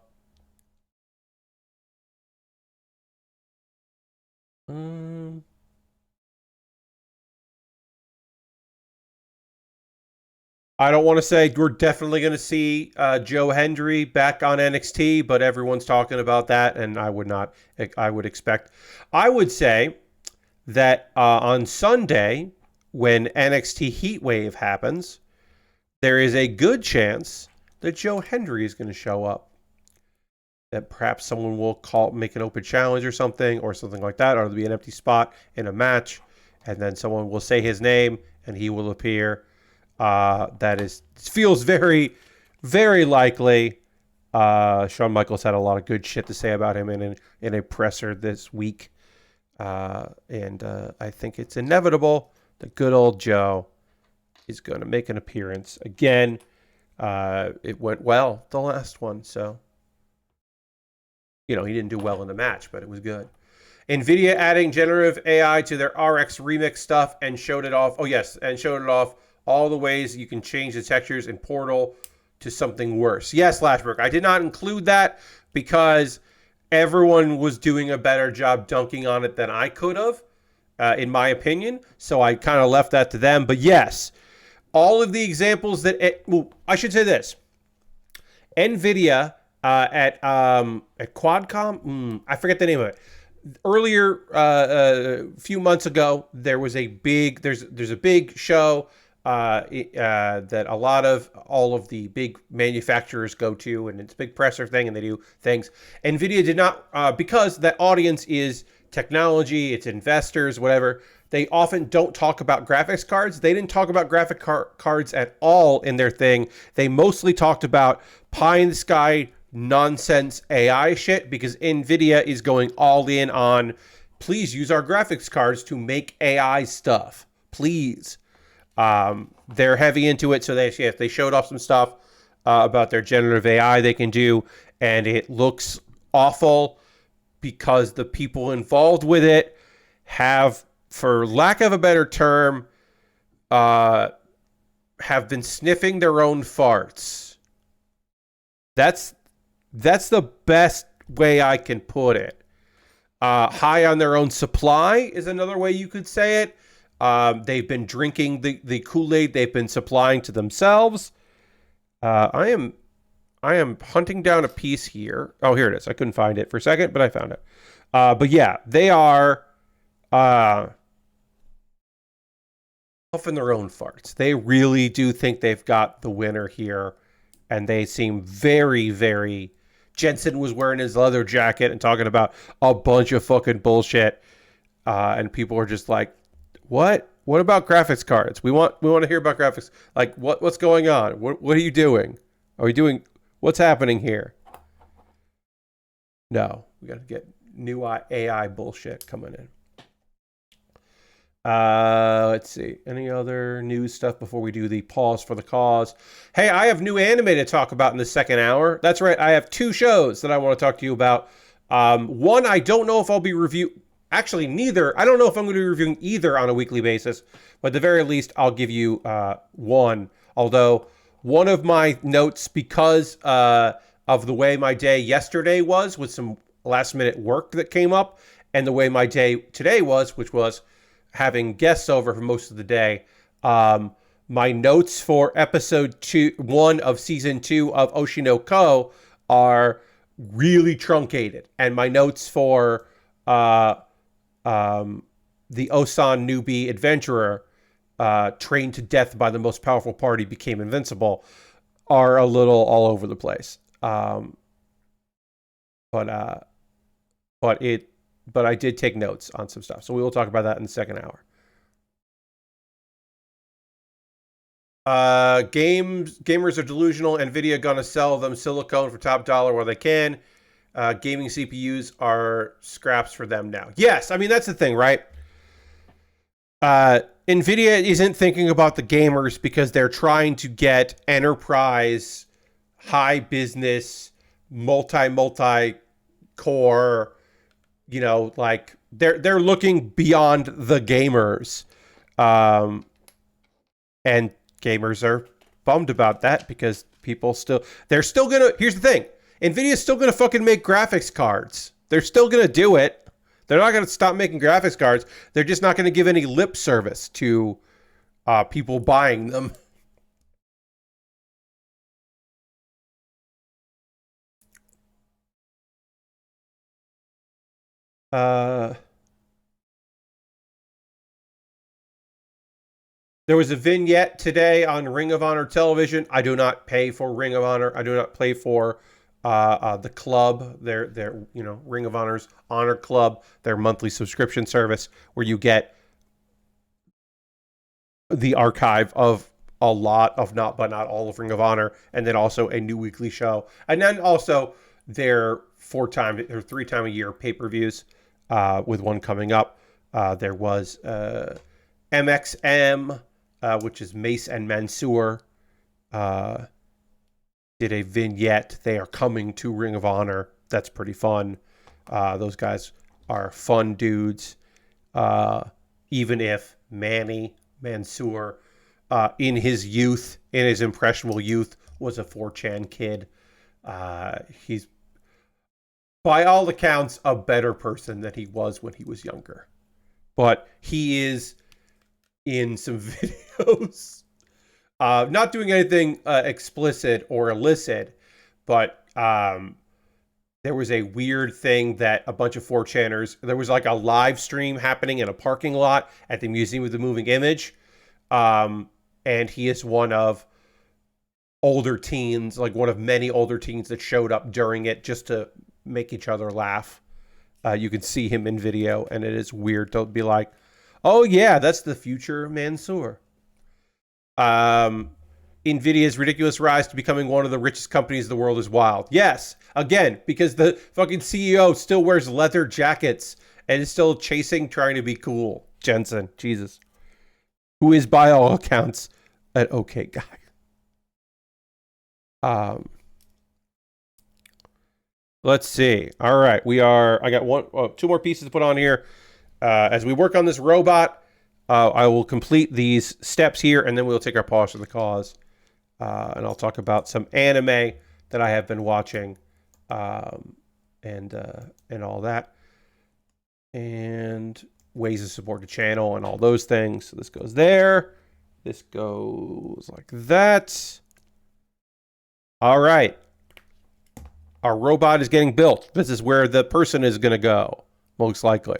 don't want to say we're definitely going to see Joe Hendry back on NXT, but everyone's talking about that, and I would not. I would expect. I would say that on Sunday, when NXT Heatwave happens, there is a good chance that Joe Hendry is going to show up. That perhaps someone will make an open challenge or something like that, or there'll be an empty spot in a match, and then someone will say his name and he will appear. Feels very, very likely. Shawn Michaels had a lot of good shit to say about him in a presser this week, and I think it's inevitable that good old Joe is going to make an appearance again. It went well the last one, so he didn't do well in the match, but it was good. NVIDIA adding generative AI to their RX remix stuff and showed it off. Oh yes, and showed it off. All the ways you can change the textures in Portal to something worse. Yes, Lashbrook, I did not include that because everyone was doing a better job dunking on it than I could have, in my opinion. So I kind of left that to them. But yes, all of the examples I should say this. NVIDIA at Quadcom, I forget the name of it. Earlier, a few months ago, there's a big show that all of the big manufacturers go to, and it's a big presser thing, and they do things. NVIDIA did not, because that audience is technology, it's investors, whatever, they often don't talk about graphics cards. They didn't talk about graphic cards at all in their thing. They mostly talked about pie-in-the-sky nonsense AI shit, because NVIDIA is going all in on, please use our graphics cards to make AI stuff. Please. They're heavy into it, so they showed off some stuff about their generative AI they can do, and it looks awful because the people involved with it have, for lack of a better term, have been sniffing their own farts. That's the best way I can put it. High on their own supply is another way you could say it. They've been drinking the Kool-Aid they've been supplying to themselves. I am hunting down a piece here. Oh, here it is. I couldn't find it for a second, but I found it. But yeah, they are puffing their own farts. They really do think they've got the winner here, and they seem very, very... Jensen was wearing his leather jacket and talking about a bunch of fucking bullshit, and people are just like, what about graphics cards? We want to hear about graphics. Like, what's going on? What are you doing? Are we doing... What's happening here? No, we got to get new AI bullshit coming in. Let's see. Any other news stuff before we do the pause for the cause? Hey, I have new anime to talk about in the second hour. That's right. I have two shows that I want to talk to you about. One, I don't know if I'll be reviewing. Actually, neither. I don't know if I'm going to be reviewing either on a weekly basis, but at the very least, I'll give you one. Although one of my notes, because of the way my day yesterday was with some last minute work that came up, and the way my day today was, which was having guests over for most of the day, my notes for episode 1 of season 2 of Oshi no Ko are really truncated, and my notes for the Ossan Newbie adventurer, trained to death by the most powerful party, became invincible, are a little all over the place. But I did take notes on some stuff, so we will talk about that in the second hour. Gamers are delusional. NVIDIA gonna sell them silicone for top dollar where they can. Gaming CPUs are scraps for them now. Yes, I mean, that's the thing, right? NVIDIA isn't thinking about the gamers because they're trying to get enterprise, high business, multi-core, like they're looking beyond the gamers. And gamers are bummed about that because they're still gonna, here's the thing, Nvidia's still gonna fucking make graphics cards. They're still gonna do it. They're not gonna stop making graphics cards. They're just not gonna give any lip service to people buying them. There was a vignette today on Ring of Honor television. I do not pay for Ring of Honor. I do not pay for the club, their Ring of Honor's Honor Club, their monthly subscription service, where you get the archive of a lot of not all of Ring of Honor, and then also a new weekly show, and then also their 3 time a year pay-per-views, with one coming up. There was MXM, which is Mace and Mansoor, did a vignette. They are coming to Ring of Honor. That's pretty fun. Those guys are fun dudes. Even if Manny Mansoor, in his youth, in his impressionable youth, was a 4chan kid, he's, by all accounts, a better person than he was when he was younger. But he is in some videos, not doing anything explicit or illicit, but there was a weird thing that a bunch of 4chaners, there was like a live stream happening in a parking lot at the Museum of the Moving Image, and he is one of older teens, like one of many older teens that showed up during it just to make each other laugh. You can see him in video, and it is weird to be like, oh yeah, that's the future Mansoor. Nvidia's ridiculous rise to becoming one of the richest companies in the world is wild. Yes, again, because the fucking CEO still wears leather jackets and is still trying to be cool. Jensen, Jesus. Who is, by all accounts, an okay guy. Let's see. All right, I got 2 more pieces to put on here. As we work on this robot, I will complete these steps here, and then we'll take our pause for the cause. And I'll talk about some anime that I have been watching, and all that, and ways to support the channel and all those things. So this goes there. This goes like that. All right. Our robot is getting built. This is where the person is going to go, most likely.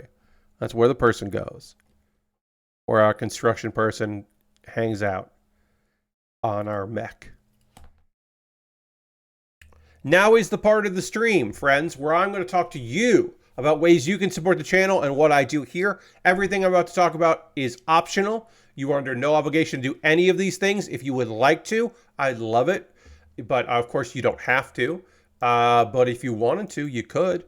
That's where the person goes. Or our construction person hangs out on our mech. Now is the part of the stream, friends, where I'm going to talk to you about ways you can support the channel and what I do here. Everything I'm about to talk about is optional. You are under no obligation to do any of these things. If you would like to, I'd love it. But of course, you don't have to. But if you wanted to, you could.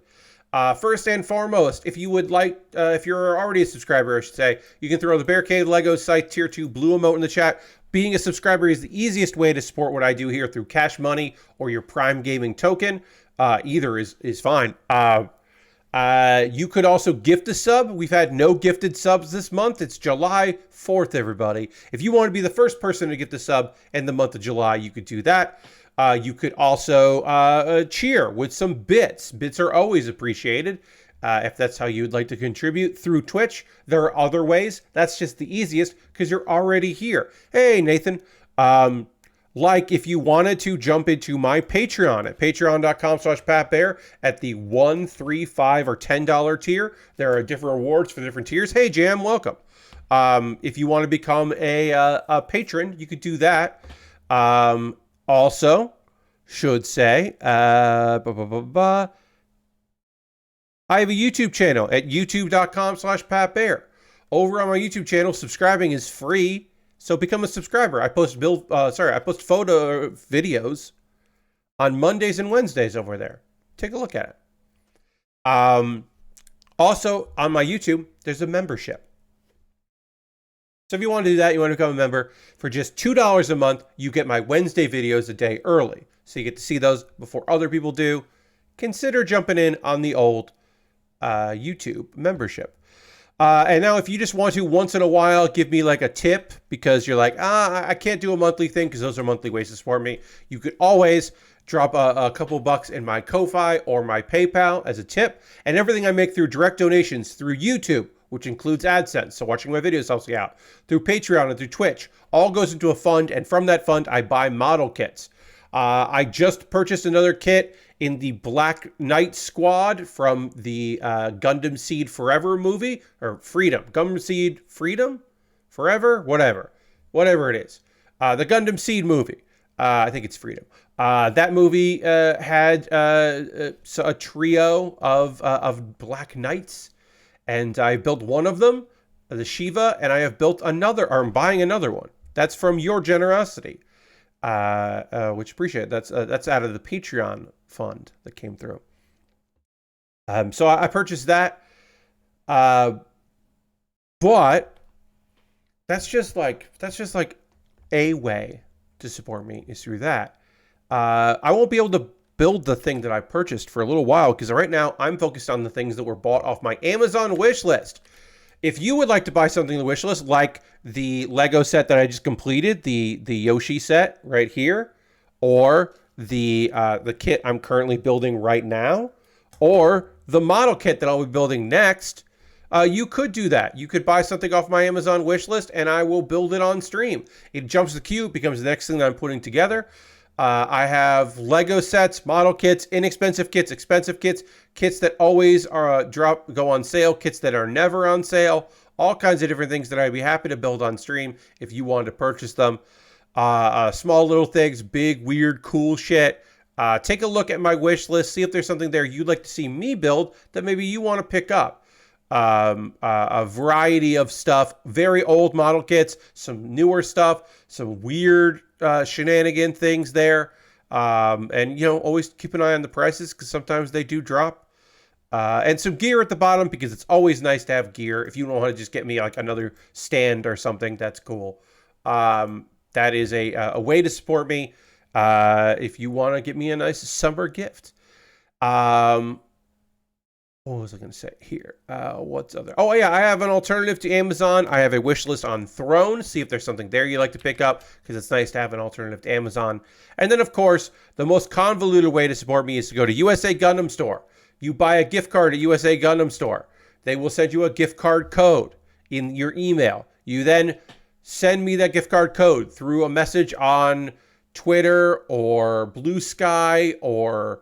First and foremost, if you would like, if you're already a subscriber, I should say, you can throw the Bear Cave Lego Site Tier 2 blue emote in the chat. Being a subscriber is the easiest way to support what I do here through Cash Money or your Prime Gaming token. Either is fine. You could also gift a sub. We've had no gifted subs this month. It's July 4th, everybody. If you want to be the first person to gift a sub in the month of July, you could do that. You could also cheer with some bits. Bits are always appreciated. If that's how you'd like to contribute through Twitch. There are other ways. That's just the easiest because you're already here. Hey, Nathan. Like if you wanted to jump into my Patreon at patreon.com/PatBear at the $1, $3, $5, or $10 tier. There are different rewards for different tiers. Hey, Jam, welcome. If you want to become a patron, you could do that. Also, should say, I have a YouTube channel at youtube.com/PatBear. Over on my YouTube channel, subscribing is free, so become a subscriber. I post photo videos on Mondays and Wednesdays over there. Take a look at it. Also, on my YouTube, there's a membership. So if you want to do that, you want to become a member, for just $2 a month, you get my Wednesday videos a day early. So you get to see those before other people do. Consider jumping in on the old YouTube membership. And now if you just want to once in a while give me like a tip because you're like, I can't do a monthly thing because those are monthly ways to support me, you could always drop a couple bucks in my Ko-Fi or my PayPal as a tip. And everything I make through direct donations through YouTube, which includes AdSense, so watching my videos helps you out, through Patreon and through Twitch, all goes into a fund. And from that fund, I buy model kits. I just purchased another kit in the Black Knight Squad from the Gundam Seed Forever movie, or Freedom. Gundam Seed Freedom? Forever? Whatever it is. The Gundam Seed movie. I think it's Freedom. That movie had a trio of Black Knights, and I built one of them, the Shiva, and I have built another, or I'm buying another one. That's from your generosity, which appreciate it. That's out of the Patreon fund that came through. So I purchased that, but that's just like a way to support me is through that. I won't be able to build the thing that I purchased for a little while because right now I'm focused on the things that were bought off my Amazon wish list. If you would like to buy something on the wish list, like the Lego set that I just completed, the Yoshi set right here, or the kit I'm currently building right now, or the model kit that I'll be building next, you could do that. You could buy something off my Amazon wish list, and I will build it on stream. It jumps the queue, becomes the next thing that I'm putting together. I have Lego sets, model kits, inexpensive kits, expensive kits, kits that always are go on sale, kits that are never on sale, all kinds of different things that I'd be happy to build on stream if you wanted to purchase them. Small little things, big, weird, cool shit. Take a look at my wish list, see if there's something there you'd like to see me build that maybe you want to pick up. A variety of stuff, very old model kits, some newer stuff, some weird shenanigan things there. And, always keep an eye on the prices because sometimes they do drop. And some gear at the bottom because it's always nice to have gear. If you don't want to just get me like another stand or something, that's cool. That is a way to support me if you want to get me a nice summer gift. What was I going to say here? What's other? Oh, yeah, I have an alternative to Amazon. I have a wish list on Throne. See if there's something there you'd like to pick up because it's nice to have an alternative to Amazon. And then, of course, the most convoluted way to support me is to go to USA Gundam Store. You buy a gift card at USA Gundam Store. They will send you a gift card code in your email. You then send me that gift card code through a message on Twitter or Blue Sky or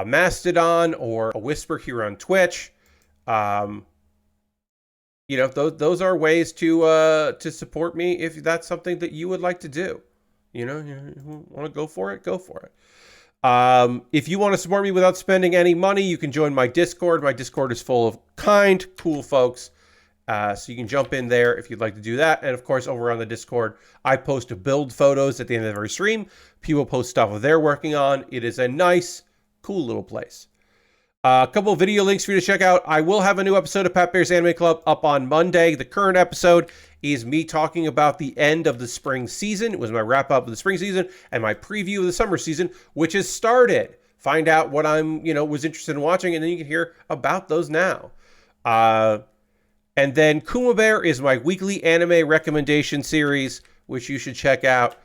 Mastodon or a whisper here on Twitch. Those are ways to support me if that's something that you would like to do. You want to go for it, go for it. If you want to support me without spending any money, you can join my Discord. My Discord is full of kind, cool folks. So you can jump in there if you'd like to do that. And of course, over on the Discord, I post build photos at the end of every stream. People post stuff they're working on. It is a nice, cool little place. A couple of video links for you to check out. I will have a new episode of Pat Bear's Anime Club up on Monday. The current episode is me talking about the end of the spring season. It was my wrap up of the spring season and my preview of the summer season, which has started. Find out what I'm, was interested in watching, and then you can hear about those now. And then Kuma Baer is my weekly anime recommendation series, which you should check out.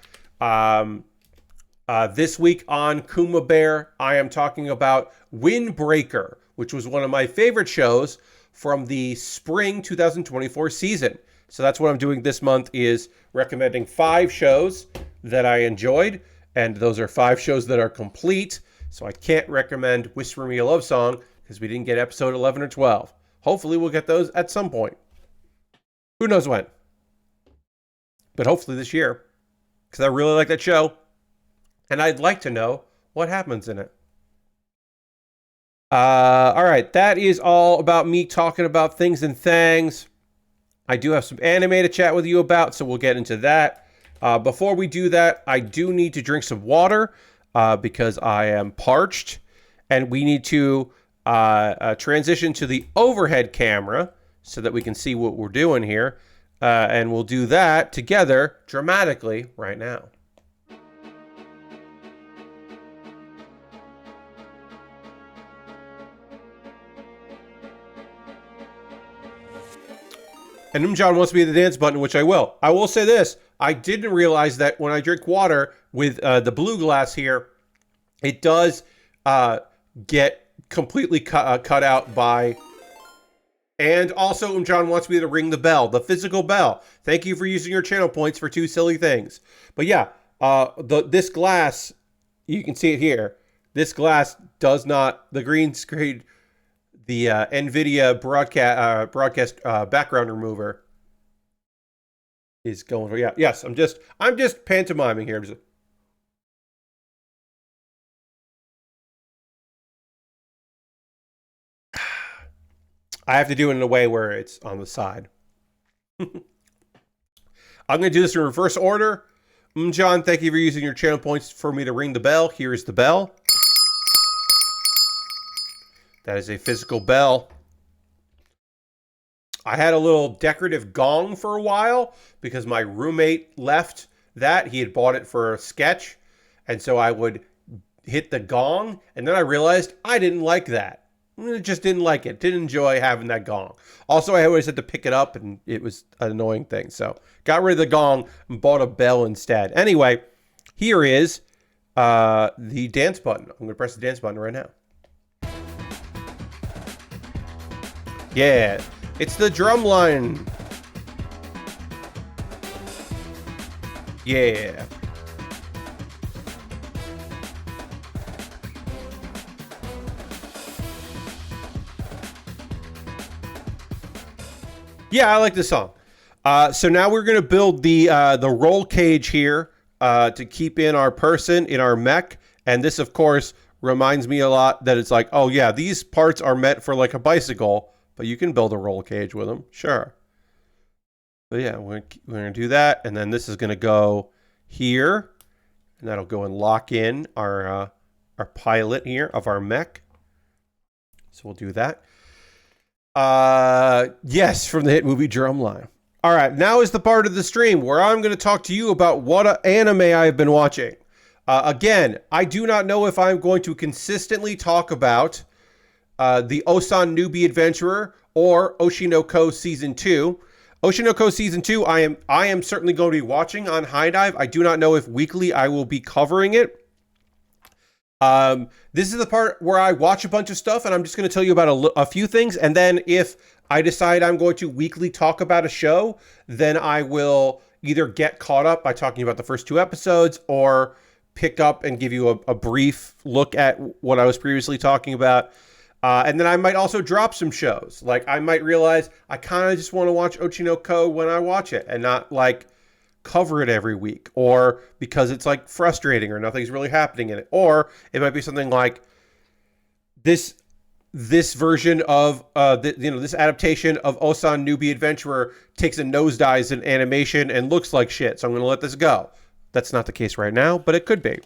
This week on Kuma Baer, I am talking about Windbreaker, which was one of my favorite shows from the spring 2024 season. So that's what I'm doing this month, is recommending 5 shows that I enjoyed. And those are 5 shows that are complete. So I can't recommend Whisper Me a Love Song because we didn't get episode 11 or 12. Hopefully we'll get those at some point. Who knows when? But hopefully this year. Because I really like that show. And I'd like to know what happens in it. All right, that is all about me talking about things and things. I do have some anime to chat with you about, so we'll get into that. Before we do that, I do need to drink some water because I am parched. And we need to transition to the overhead camera so that we can see what we're doing here. And we'll do that together dramatically right now. And John wants me to the dance button, which I will. I will say this. I didn't realize that when I drink water with the blue glass here, it does get completely cut out by... And also, John wants me to ring the bell, the physical bell. Thank you for using your channel points for 2 silly things. But yeah, this glass, you can see it here. This glass does not, the green screen, the NVIDIA broadcast background remover is going for, yeah, yes, I'm just pantomiming here. I have to do it in a way where it's on the side. I'm going to do this in reverse order. John, thank you for using your channel points for me to ring the bell. Here is the bell. That is a physical bell. I had a little decorative gong for a while because my roommate left that. He had bought it for a sketch. And so I would hit the gong. And then I realized I didn't like that. I just didn't like it. Didn't enjoy having that gong. Also, I always had to pick it up, and it was an annoying thing. So, got rid of the gong and bought a bell instead. Anyway, here is the dance button. I'm going to press the dance button right now. Yeah, it's the drum line. Yeah. Yeah, I like this song. So now we're going to build the roll cage here to keep in our person, in our mech. And this, of course, reminds me a lot that it's like, oh, yeah, these parts are meant for like a bicycle, but you can build a roll cage with them. Sure. But yeah, we're going to do that. And then this is going to go here. And that'll go and lock in our pilot here of our mech. So we'll do that. Yes, from the hit movie Drumline. All right, now is the part of the stream where I'm going to talk to you about what anime I've been watching. Again, I do not know if I'm going to consistently talk about the Ossan Newbie Adventurer or Oshi no Ko Season 2. Oshi no Ko Season 2, I am certainly going to be watching on High Dive. I do not know if weekly I will be covering it. This is the part where I watch a bunch of stuff, and I'm just going to tell you about a few things. And then if I decide I'm going to weekly talk about a show, then I will either get caught up by talking about the first 2 episodes or pick up and give you a brief look at what I was previously talking about. And then I might also drop some shows. Like I might realize I kind of just want to watch Oshi no Ko when I watch it and not like cover it every week, or because it's like frustrating or nothing's really happening in it, or it might be something like this version of this adaptation of Ossan Newbie Adventurer takes a nosedive in animation and looks like shit, so I'm going to let this go. That's not the case right now, but it could be.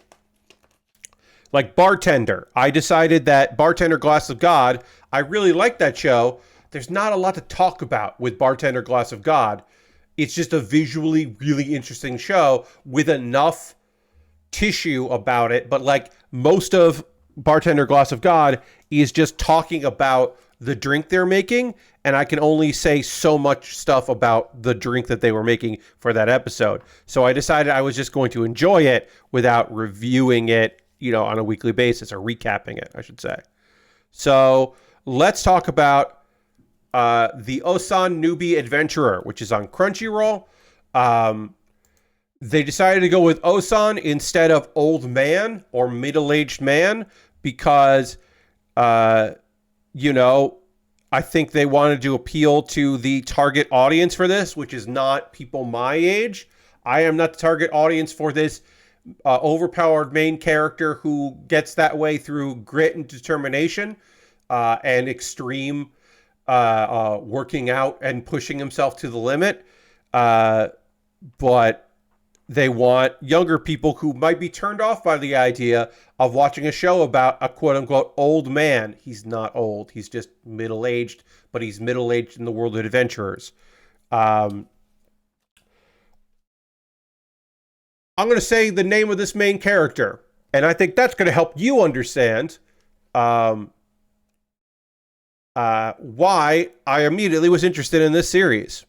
Like Bartender, I decided that Bartender Glass of God, I really like that show. There's not a lot to talk about with Bartender Glass of God. It's just a visually really interesting show with enough tissue about it. But like most of Bartender Glass of God is just talking about the drink they're making. And I can only say so much stuff about the drink that they were making for that episode. So I decided I was just going to enjoy it without reviewing it, on a weekly basis, or recapping it, I should say. So let's talk about the Ossan Newbie Adventurer, which is on Crunchyroll. They decided to go with Ossan instead of old man or middle-aged man because, I think they wanted to appeal to the target audience for this, which is not people my age. I am not the target audience for this overpowered main character who gets that way through grit and determination and extreme working out and pushing himself to the limit. But they want younger people who might be turned off by the idea of watching a show about a quote-unquote old man. He's not old. He's just middle-aged, but he's middle-aged in the world of adventurers. I'm going to say the name of this main character, and I think that's going to help you understand why I immediately was interested in this series.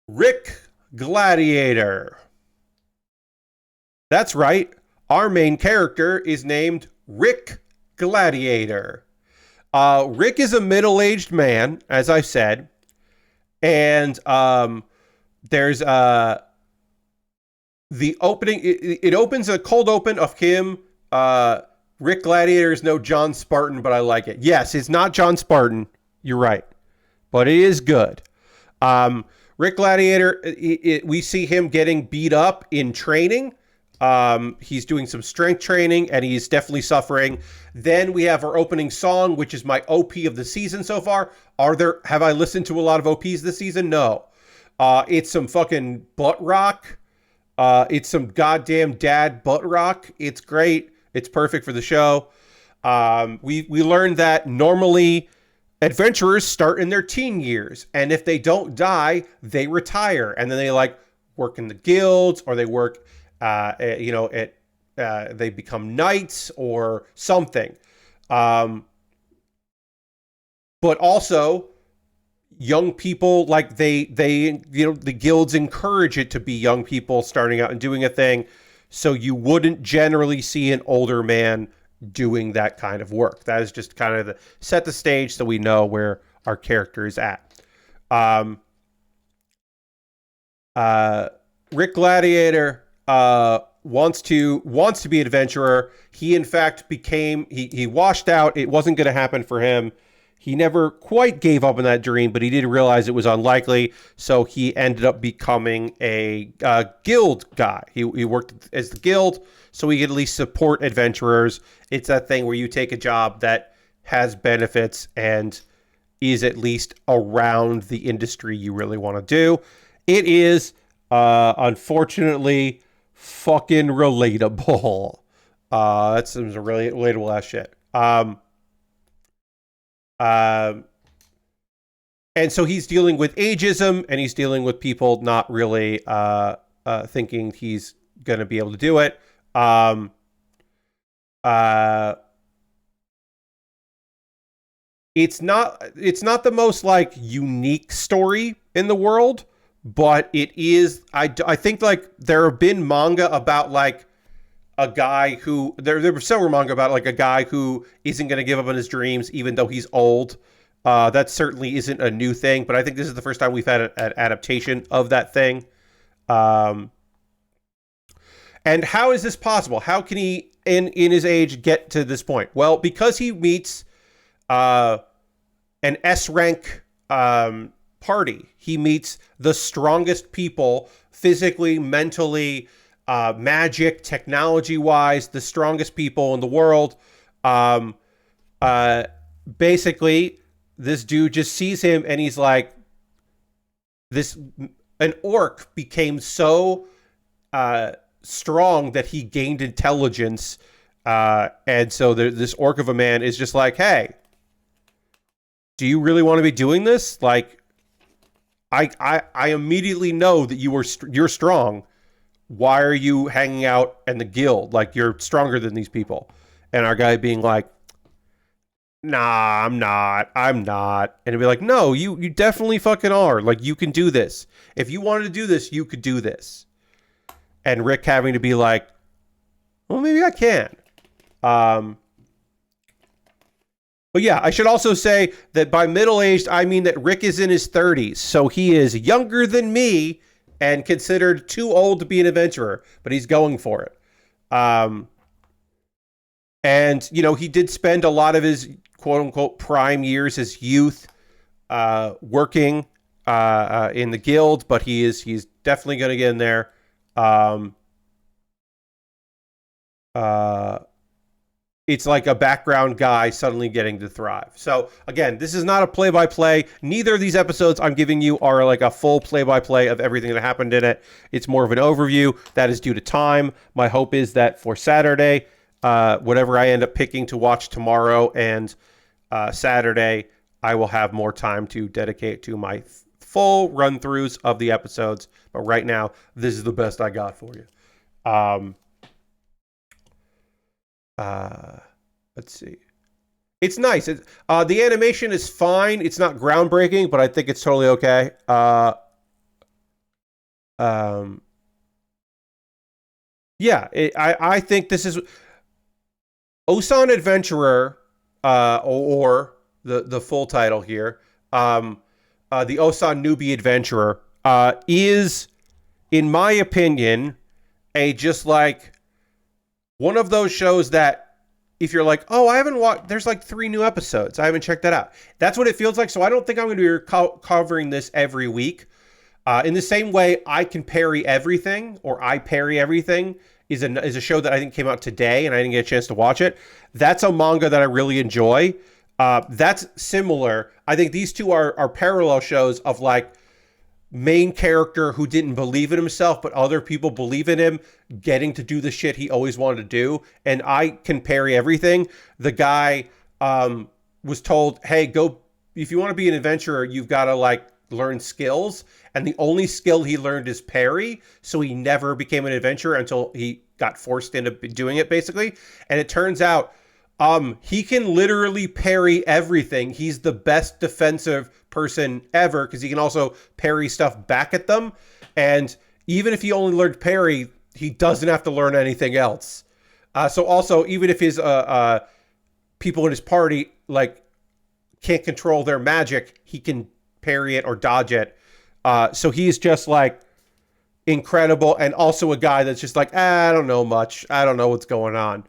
Rick Gladiator. That's right. Our main character is named Rick Gladiator. Rick is a middle-aged man, as I said, and there's the opening. It opens a cold open of him. Rick Gladiator is no John Spartan, but I like it. Yes, it's not John Spartan. You're right, but it is good. Rick Gladiator, we see him getting beat up in training. He's doing some strength training, and he's definitely suffering. Then we have our opening song, which is my OP of the season so far. Have I listened to a lot of OPs this season? No. It's some fucking butt rock. It's some goddamn dad butt rock. It's great. It's perfect for the show. We learned that normally adventurers start in their teen years, and if they don't die, they retire, and then they like work in the guilds, or they work, they become knights or something. But also, young people, like the guilds encourage it to be young people starting out and doing a thing, so you wouldn't generally see an older man doing that kind of work. That is just kind of set the stage so we know where our character is at. Rick Gladiator wants to be an adventurer. He in fact he washed out. It wasn't going to happen for him. He never quite gave up on that dream, but he did realize it was unlikely, so he ended up becoming a guild guy. He worked as the guild, so he could at least support adventurers. It's that thing where you take a job that has benefits and is at least around the industry you really want to do. It is, unfortunately, fucking relatable. That's some really relatable ass shit. And so he's dealing with ageism, and he's dealing with people not really thinking he's going to be able to do it. It's not the most like unique story in the world, but it is. I think like there have been manga about like a guy who there were several manga about like a guy who isn't going to give up on his dreams even though he's old. That certainly isn't a new thing, but I think this is the first time we've had an adaptation of that thing. And how is this possible? How can he, in his age, get to this point? Well, because he meets an S-rank party. He meets the strongest people, physically, mentally, magic, technology-wise, the strongest people in the world. Basically, this dude just sees him, and he's like, an orc became so strong that he gained intelligence, and so this orc of a man is just like, hey, do you really want to be doing this? Like, I immediately know that you're strong. Why are you hanging out in the guild? Like, you're stronger than these people. And our guy being like, nah, I'm not. And he'd be like, no, you definitely fucking are. Like, you can do this. If you wanted to do this, you could do this. And Rick having to be like, well, maybe I can. But yeah, I should also say that by middle-aged, I mean that Rick is in his 30s. So he is younger than me and considered too old to be an adventurer, but he's going for it. And, he did spend a lot of his quote-unquote prime years, his youth, working in the guild, but he's definitely going to get in there. It's like a background guy suddenly getting to thrive. So again, this is not a play-by-play. Neither of these episodes I'm giving you are like a full play-by-play of everything that happened in it. It's more of an overview. That is due to time. My hope is that for Saturday, whatever I end up picking to watch tomorrow and Saturday, I will have more time to dedicate to my full run-throughs of the episodes. But right now, this is the best I got for you. Let's see. It's nice. The animation is fine. It's not groundbreaking, but I think it's totally okay. Um, yeah, I think this is Ossan Adventurer, or the full title here, the Ossan Newbie Adventurer, is, in my opinion, a just like one of those shows that if you're like, oh, I haven't watched, there's like 3 new episodes, I haven't checked that out. That's what it feels like. So I don't think I'm going to be covering this every week. In the same way, I Can Parry Everything, or I Parry Everything, is a show that I think came out today, and I didn't get a chance to watch it. That's a manga that I really enjoy. That's similar. I think these two are parallel shows of like main character who didn't believe in himself, but other people believe in him, getting to do the shit he always wanted to do. And I Can Parry Everything. The guy was told, hey, go, if you want to be an adventurer, you've got to like learn skills. And the only skill he learned is parry. So he never became an adventurer until he got forced into doing it, basically. And it turns out he can literally parry everything. He's the best defensive person ever because he can also parry stuff back at them. And even if he only learned parry, he doesn't have to learn anything else. So also, even if his people in his party like can't control their magic, he can parry it or dodge it. So he's just like incredible, and also a guy that's just like, I don't know much. I don't know what's going on.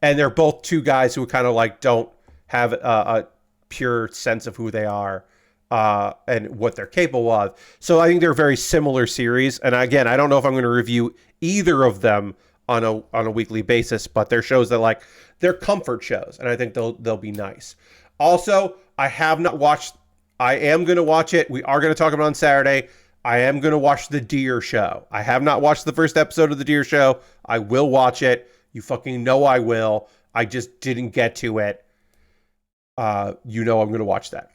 And they're both two guys who kind of like don't have a pure sense of who they are and what they're capable of. So I think they're very similar series. And again, I don't know if I'm going to review either of them on a weekly basis, but they're shows that like they're comfort shows, and I think they'll be nice. Also, I have not watched. I am going to watch it. We are going to talk about it on Saturday. I am going to watch The Deer Show. I have not watched the first episode of The Deer Show. I will watch it. You fucking know I will. I just didn't get to it. You know I'm going to watch that.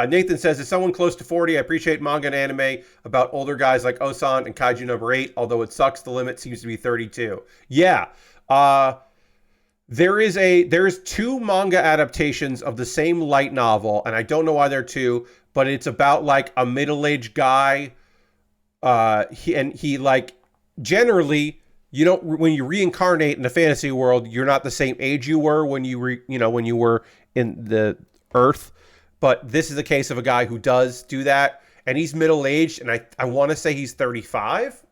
Nathan says, as someone close to 40, I appreciate manga and anime about older guys like Ossan and Kaiju number 8, although it sucks the limit seems to be 32. Yeah. There's 2 manga adaptations of the same light novel, and I don't know why they're 2, but it's about like a middle-aged guy. He like generally, you don't, when you reincarnate in the fantasy world, you're not the same age you were when you were in the Earth. But this is a case of a guy who does do that, and he's middle-aged, and I want to say he's 35.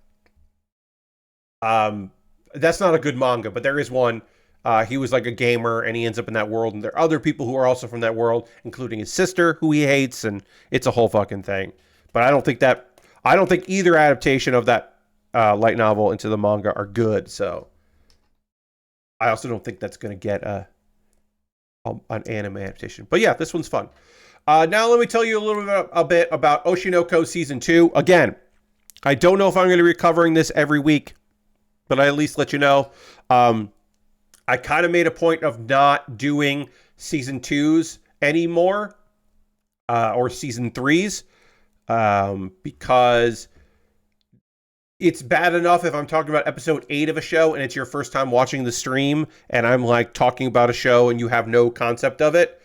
That's not a good manga, but there is one. He was like a gamer, and he ends up in that world, and there are other people who are also from that world, including his sister, who he hates, and it's a whole fucking thing. But I don't think either adaptation of that light novel into the manga are good. So I also don't think that's going to get an anime adaptation. But yeah, this one's fun. Now let me tell you a bit about Oshinoko Season 2. Again, I don't know if I'm going to be covering this every week, but I at least let you know. I kind of made a point of not doing Season 2s anymore, or Season 3s, because it's bad enough if I'm talking about episode 8 of a show and it's your first time watching the stream and I'm like talking about a show and you have no concept of it.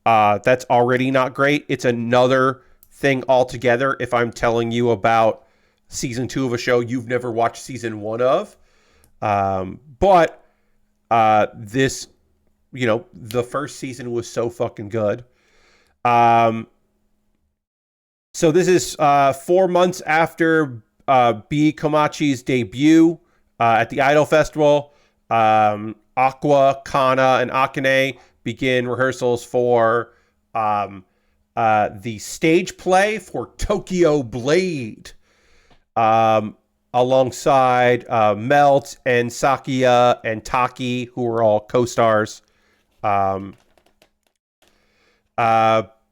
That's already not great. It's another thing altogether if I'm telling you about Season 2 of a show you've never watched Season 1 of. But this, the first season was so fucking good. So this is 4 months after B. Komachi's debut at the Idol Festival. Aqua, Kana, and Akane begin rehearsals for the stage play for Tokyo Blade, alongside Melt and Sakia and Taki, who are all co-stars.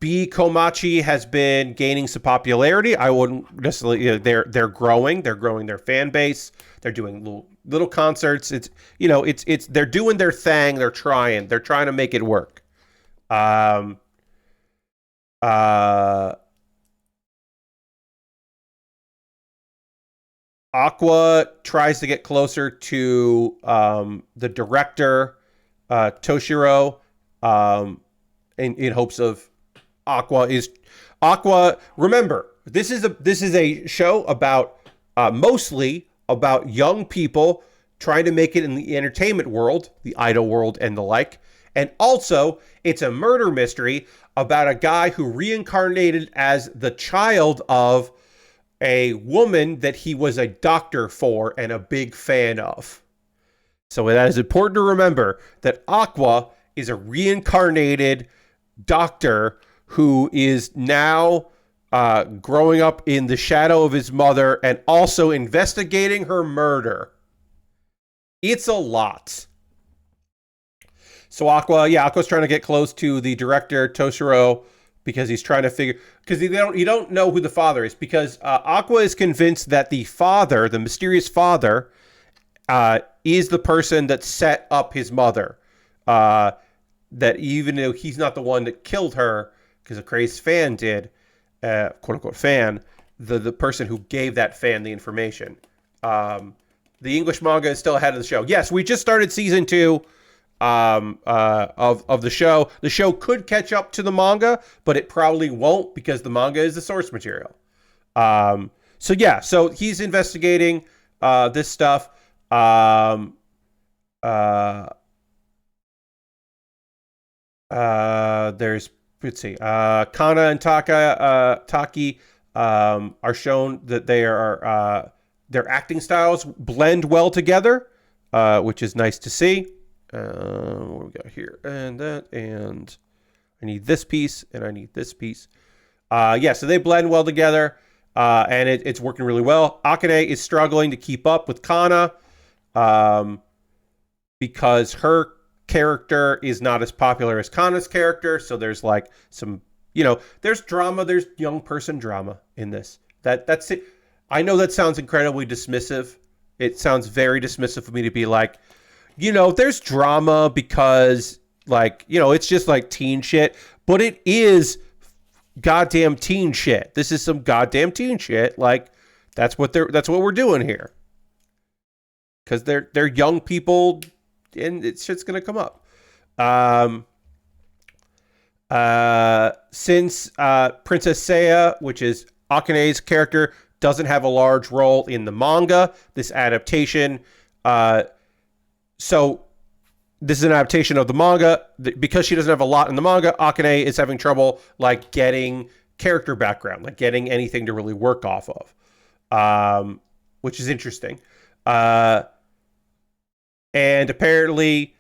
B. Komachi has been gaining some popularity. I wouldn't necessarily, they're growing. They're growing their fan base. They're doing little concerts. It's they're doing their thing. They're trying to make it work. Aqua tries to get closer to the director, Toshiro, in hopes of Aqua. Remember, This is a show about mostly about young people trying to make it in the entertainment world, the idol world, and the like. And also, it's a murder mystery about a guy who reincarnated as the child of a woman that he was a doctor for and a big fan of. So that is important to remember that Aqua is a reincarnated doctor who is now growing up in the shadow of his mother and also investigating her murder. It's a lot. So Aqua's trying to get close to the director, Toshiro, because he's trying to figure, because you don't know who the father is, because Aqua is convinced that the father, the mysterious father, is the person that set up his mother. That even though he's not the one that killed her, because a crazed fan did, quote unquote fan, the person who gave that fan the information. The English manga is still ahead of the show. Yes, we just started season 2 of the show. The show could catch up to the manga, but it probably won't because the manga is the source material. So he's investigating this stuff. There's, let's see, Kana and Taki are shown that they are their acting styles blend well together, which is nice to see. What we got here? And that, and I need this piece, and I need this piece. So they blend well together, and it's working really well. Akane is struggling to keep up with Kana, because her character is not as popular as Kana's character, so there's like some, there's drama, there's young person drama in this. That's it. I know that sounds incredibly dismissive. It sounds very dismissive for me to be like, there's drama because, like, it's just like teen shit, but it is goddamn teen shit. This is some goddamn teen shit. Like, that's what we're doing here. Because they're young people, and shit's gonna come up. Since Princess Seiya, which is Akane's character, doesn't have a large role in the manga, this adaptation, so this is an adaptation of the manga. Because she doesn't have a lot in the manga, Akane is having trouble, like, getting character background, like getting anything to really work off of, which is interesting. And apparently,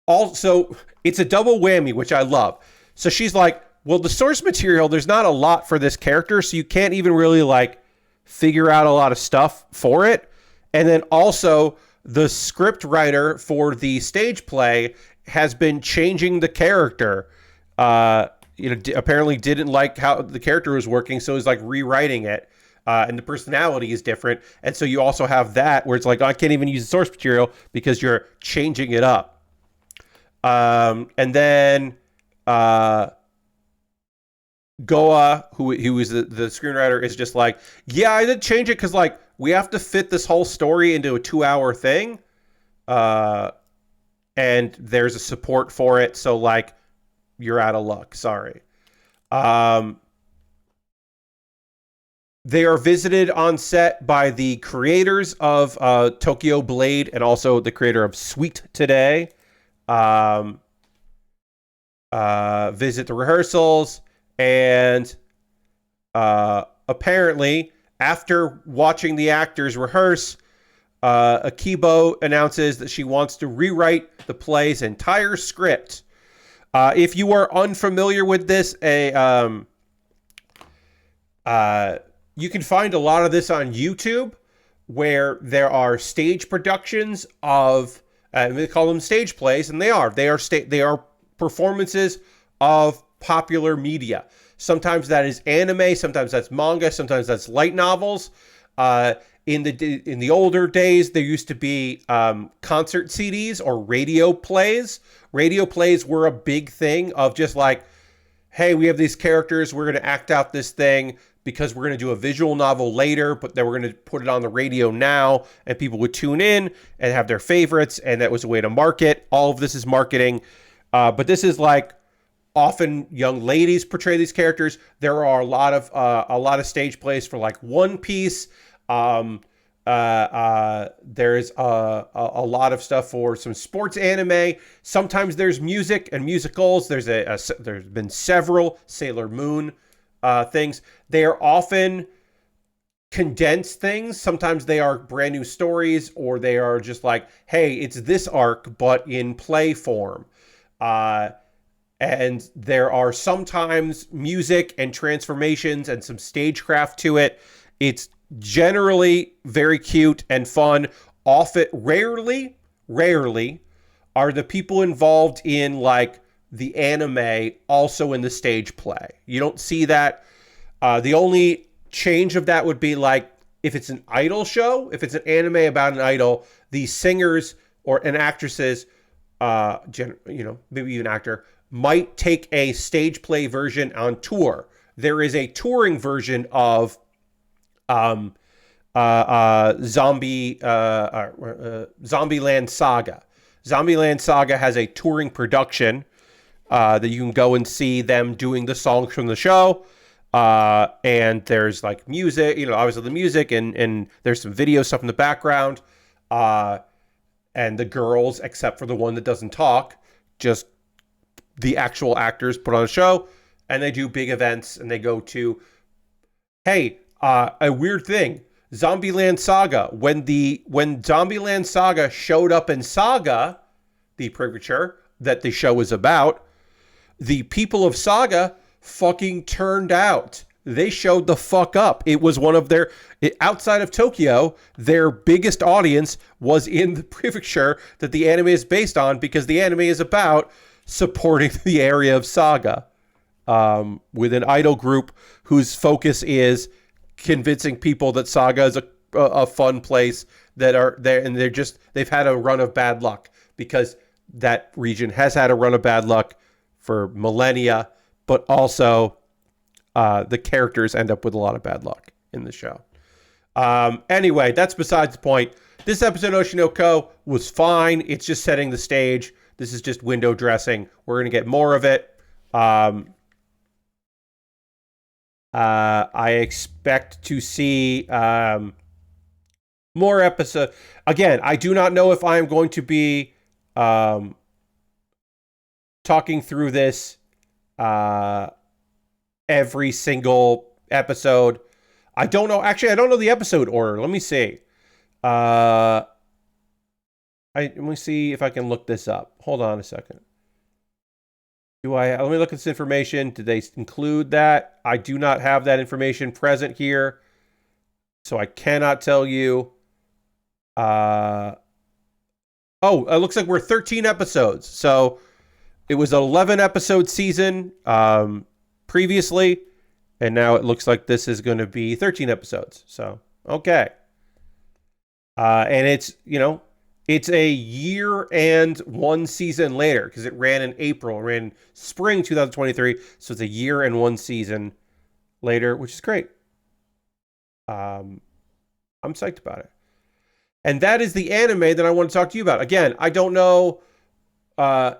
also, it's a double whammy, which I love. So she's like, well, the source material, there's not a lot for this character, so you can't even really, like, figure out a lot of stuff for it. And then also, the script writer for the stage play has been changing the character. Apparently didn't like how the character was working, so he's, like, rewriting it. And the personality is different. And so you also have that where it's like, I can't even use the source material because you're changing it up. And then Goa, who is the screenwriter, is just like, yeah, I did change it because, like, we have to fit this whole story into a 2-hour thing. And there's a support for it. So, like, you're out of luck. Sorry. They are visited on set by the creators of Tokyo Blade and also the creator of Sweet Today. Visit the rehearsals, and apparently, after watching the actors rehearse, Akibo announces that she wants to rewrite the play's entire script. If you are unfamiliar with this, you can find a lot of this on YouTube, where there are stage productions of, they call them stage plays, and they are performances of popular media. Sometimes that is anime, sometimes that's manga, sometimes that's light novels. In the older days, there used to be concert CDs or radio plays. Radio plays were a big thing of just like, hey, we have these characters, we're going to act out this thing because we're going to do a visual novel later, but then we're going to put it on the radio now, and people would tune in and have their favorites, and that was a way to market. All of this is marketing. But this is like Often young ladies portray these characters. There are a lot of stage plays for like One Piece. There's a lot of stuff for some sports anime. Sometimes there's music and musicals. There's been several Sailor Moon things. They are often condensed things. Sometimes they are brand new stories, or they are just like, hey, it's this arc but in play form. And there are sometimes music and transformations and some stagecraft to it. It's generally very cute and fun. Often, rarely are the people involved in like the anime also in the stage play. You don't see that. The only change of that would be like if it's an idol show, if it's an anime about an idol, the singers and actresses, maybe even actor, might take a stage play version on tour. There is a touring version of Zombieland Saga. Zombieland Saga has a touring production that you can go and see them doing the songs from the show. And there's like music, obviously the music, and there's some video stuff in the background. And the girls, except for the one that doesn't talk, just the actual actors put on a show, and they do big events, and they go to, hey, a weird thing, Zombieland Saga. When Zombieland Saga showed up in Saga, the prefecture that the show is about, the people of Saga fucking turned out. They showed the fuck up. It was one of outside of Tokyo, their biggest audience was in the prefecture that the anime is based on, because the anime is about supporting the area of Saga, with an idol group whose focus is convincing people that Saga is a fun place, that are there, and they've had a run of bad luck, because that region has had a run of bad luck for millennia, but also the characters end up with a lot of bad luck in the show. Anyway, that's besides the point. This episode of Oshi no Ko was fine. It's just setting the stage. This is just window dressing. We're going to get more of it. I expect to see more episodes. Again, I do not know if I am going to be talking through this every single episode. I don't know. Actually, I don't know the episode order. Let me see. Let me see if I can look this up. Hold on a second. Let me look at this information. Did they include that? I do not have that information present here, so I cannot tell you. It looks like we're 13 episodes. So it was an 11 episode season previously, and now it looks like this is going to be 13 episodes. So, okay. And it's a year and one season later, because it ran in April, ran spring 2023. So it's a year and one season later, which is great. I'm psyched about it. And that is the anime that I want to talk to you about. Again, I don't know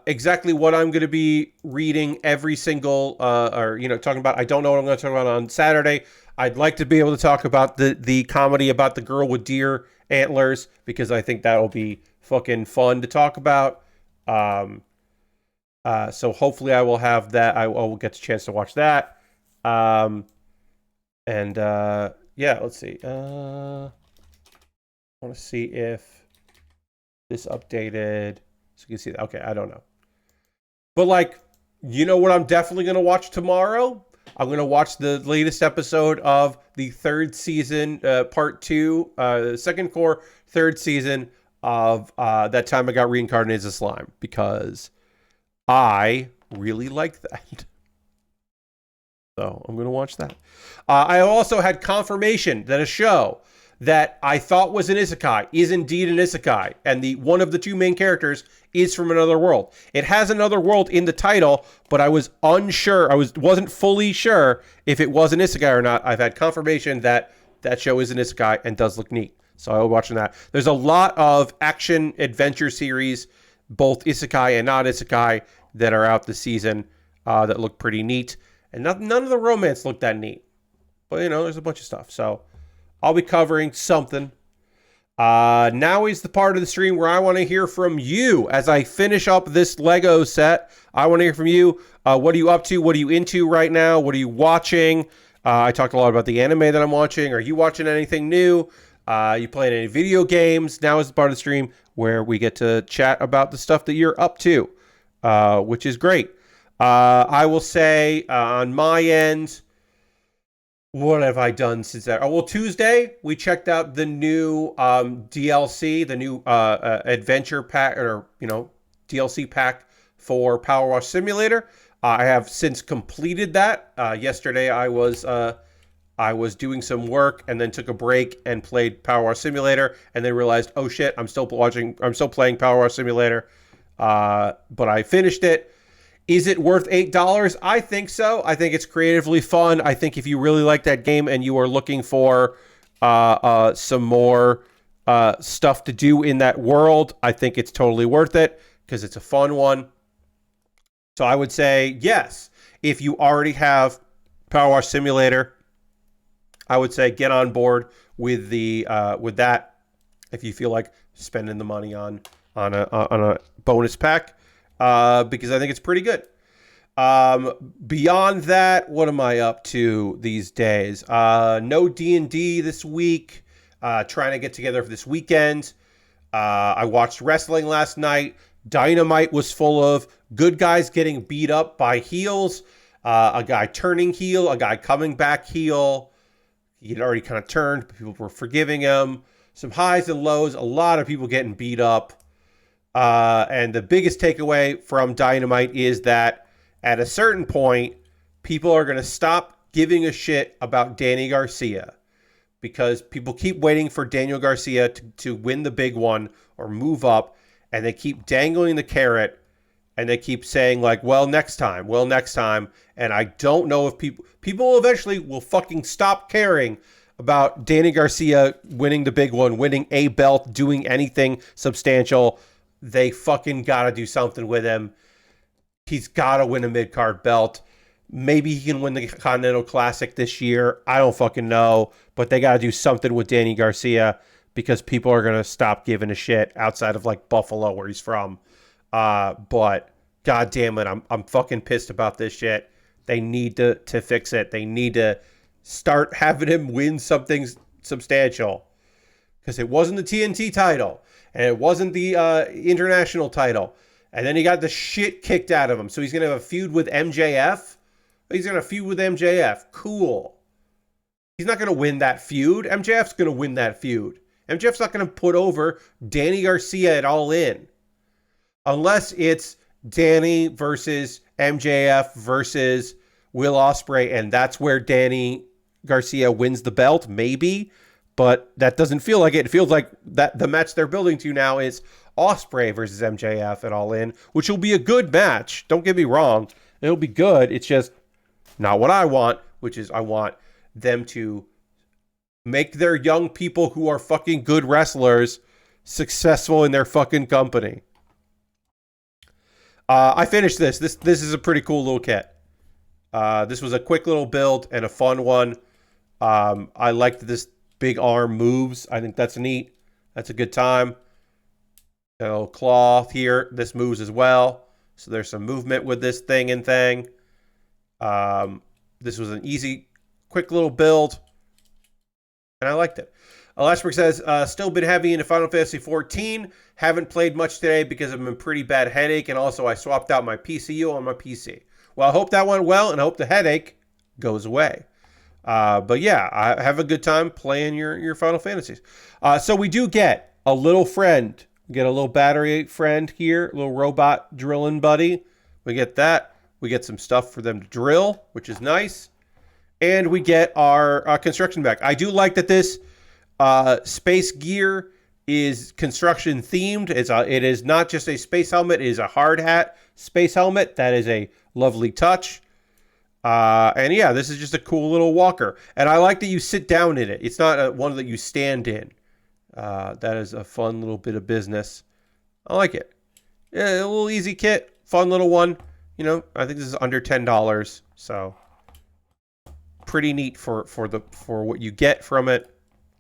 exactly what I'm going to be reading every single, talking about. I don't know what I'm going to talk about on Saturday. I'd like to be able to talk about the comedy about the girl with deer antlers, because I think that'll be fucking fun to talk about. So hopefully I will have that. I will get a chance to watch that. Let's see. I want to see if this updated, so you can see that. Okay, I don't know. But what I'm definitely going to watch tomorrow? I'm going to watch the latest episode of the third season, part 2, second core, third season of That Time I Got Reincarnated as a Slime, because I really like that. So I'm going to watch that. I also had confirmation that a show that I thought was an isekai is indeed an isekai, and one of the two main characters is from another world. It has another world in the title, but I was unsure. I wasn't fully sure if it was an isekai or not. I've had confirmation that that show is an isekai and does look neat, so I will be watching that. There's a lot of action adventure series, both isekai and not isekai, that are out this season. that look pretty neat. And none of the romance looked that neat. But, there's a bunch of stuff. So I'll be covering something. Now is the part of the stream where I want to hear from you. As I finish up this Lego set, I want to hear from you. What are you up to? What are you into right now? What are you watching? I talked a lot about the anime that I'm watching. Are you watching anything new? You playing any video games? Now is the part of the stream where we get to chat about the stuff that you're up to, which is great. I will say on my end, what have I done since that? Oh, well, Tuesday, we checked out the new DLC, the new adventure pack, or, DLC pack for Power Wash Simulator. I have since completed that. Yesterday, I was doing some work and then took a break and played Power Wash Simulator, and then realized, oh shit, I'm still playing Power Wash Simulator. But I finished it. Is it worth $8? I think so. I think it's creatively fun. I think if you really like that game and you are looking for some more stuff to do in that world, I think it's totally worth it because it's a fun one. So I would say yes. If you already have Power Wash Simulator, I would say get on board with with that. If you feel like spending the money on a bonus pack. Because I think it's pretty good. Beyond that, what am I up to these days? No D&D this week. Trying to get together for this weekend. I watched wrestling last night. Dynamite was full of good guys getting beat up by heels. A guy turning heel, a guy coming back heel. He had already kind of turned, but people were forgiving him. Some highs and lows, a lot of people getting beat up. And the biggest takeaway from Dynamite is that at a certain point, people are going to stop giving a shit about Danny Garcia because people keep waiting for Daniel Garcia to win the big one or move up, and they keep dangling the carrot, and they keep saying like, well, next time. And I don't know if people eventually will fucking stop caring about Danny Garcia winning the big one, winning a belt, doing anything substantial. They fucking got to do something with him. He's got to win a mid-card belt. Maybe he can win the Continental Classic this year. I don't fucking know. But they got to do something with Danny Garcia because people are going to stop giving a shit outside of like Buffalo where he's from. But God damn it, I'm fucking pissed about this shit. They need to fix it. They need to start having him win something substantial. Because it wasn't the TNT title. And it wasn't the international title. And then he got the shit kicked out of him. So he's going to have a feud with MJF. He's going to feud with MJF. Cool. He's not going to win that feud. MJF's going to win that feud. MJF's not going to put over Danny Garcia at All In. Unless it's Danny versus MJF versus Will Ospreay. And that's where Danny Garcia wins the belt. Maybe. But that doesn't feel like it. It feels like that the match they're building to now is Ospreay versus MJF at All In, which will be a good match. Don't get me wrong. It'll be good. It's just not what I want, which is I want them to make their young people who are fucking good wrestlers successful in their fucking company. I finished this. This is a pretty cool little kit. This was a quick little build and a fun one. I liked this big arm moves. I think that's neat. That's a good time. Got a little claw here. This moves as well. So there's some movement with this thing. This was an easy, quick little build. And I liked it. Lashbrook says, still been heavy into Final Fantasy 14. Haven't played much today because of a pretty bad headache. And also I swapped out my PCU on my PC. Well, I hope that went well and I hope the headache goes away. But yeah, I have a good time playing your Final Fantasies. So we do get a little friend. We get a little battery friend here, a little robot drilling buddy. We get that. We get some stuff for them to drill, which is nice. And we get our construction back. I do like that this space gear is construction themed. It is not just a space helmet. It is a hard hat space helmet. That is a lovely touch. And yeah, this is just a cool little walker. And I like that you sit down in it. It's not one that you stand in. That is a fun little bit of business. I like it. Yeah, a little easy kit. Fun little one. You know, I think this is under $10, so pretty neat for what you get from it.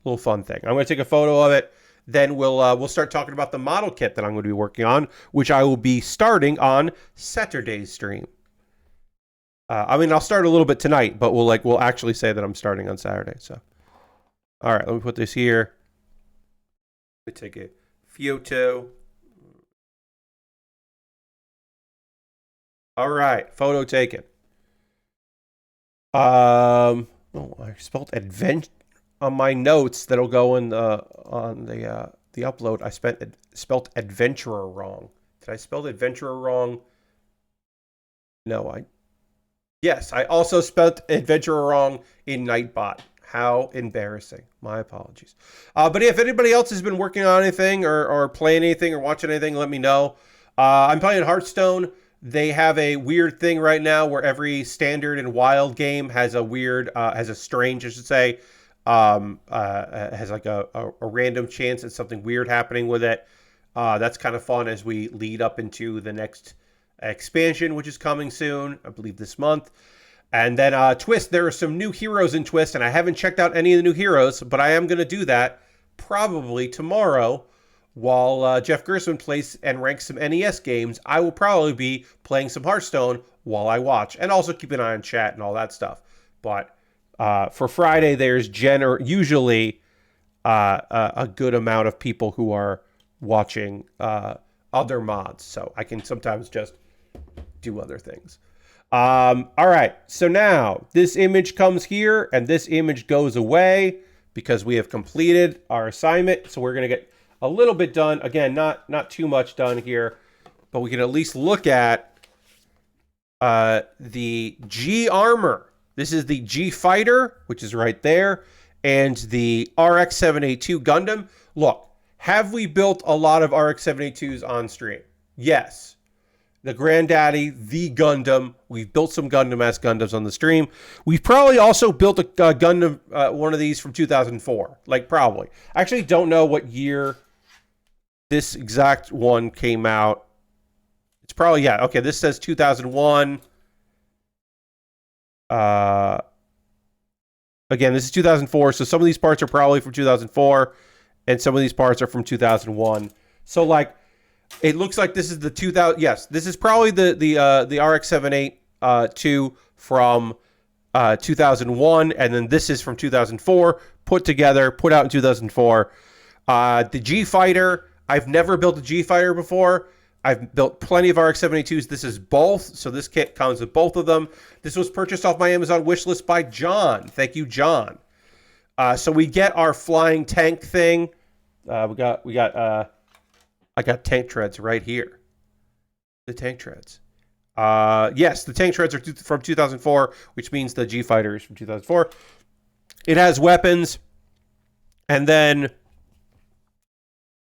Little fun thing. I'm going to take a photo of it. Then we'll start talking about the model kit that I'm going to be working on, which I will be starting on Saturday's stream. I mean, I'll start a little bit tonight, but we'll actually say that I'm starting on Saturday. So, all right, let me put this here. Let me take a photo. All right, photo taken. Oh, I spelled advent on my notes that'll go in on the upload. I spelled adventurer wrong. Did I spell adventurer wrong? No, yes, I also spelled adventurer wrong in Nightbot. How embarrassing. My apologies. But if anybody else has been working on anything or playing anything or watching anything, let me know. I'm playing Hearthstone. They have a weird thing right now where every standard and wild game has a strange, I should say, has like a random chance at something weird happening with it. That's kind of fun as we lead up into the next expansion, which is coming soon, I believe this month. And then Twist, there are some new heroes in Twist, and I haven't checked out any of the new heroes, but I am going to do that probably tomorrow while Jeff Gerstmann plays and ranks some NES games. I will probably be playing some Hearthstone while I watch, and also keep an eye on chat and all that stuff. But for Friday, there's usually a good amount of people who are watching other mods, so I can sometimes just do other things. All right, so now this image comes here, and this image goes away because we have completed our assignment. So we're going to get a little bit done. Again, not too much done here, but we can at least look at the G armor. This is the G fighter, which is right there, and the RX-782 Gundam. Look, have we built a lot of RX-782s on stream? Yes. The Granddaddy, the Gundam. We've built some Gundam-esque Gundams on the stream. We've probably also built a Gundam, one of these from 2004. Like, probably. I actually don't know what year this exact one came out. It's probably, yeah. Okay, this says 2001. Again, this is 2004, so some of these parts are probably from 2004, and some of these parts are from 2001. So, like, it looks like this is the 2000. Yes, this is probably the RX-782 from 2001, and then this is from 2004, put out in 2004. The G Fighter. I've never built a G Fighter before. I've built plenty of RX-782s. This is both, so this kit comes with both of them. This was purchased off my Amazon wishlist by John. Thank you, John. So we get our flying tank thing. I got tank treads right here. The tank treads. Yes, the tank treads are from 2004, which means the G Fighter is from 2004. It has weapons. And then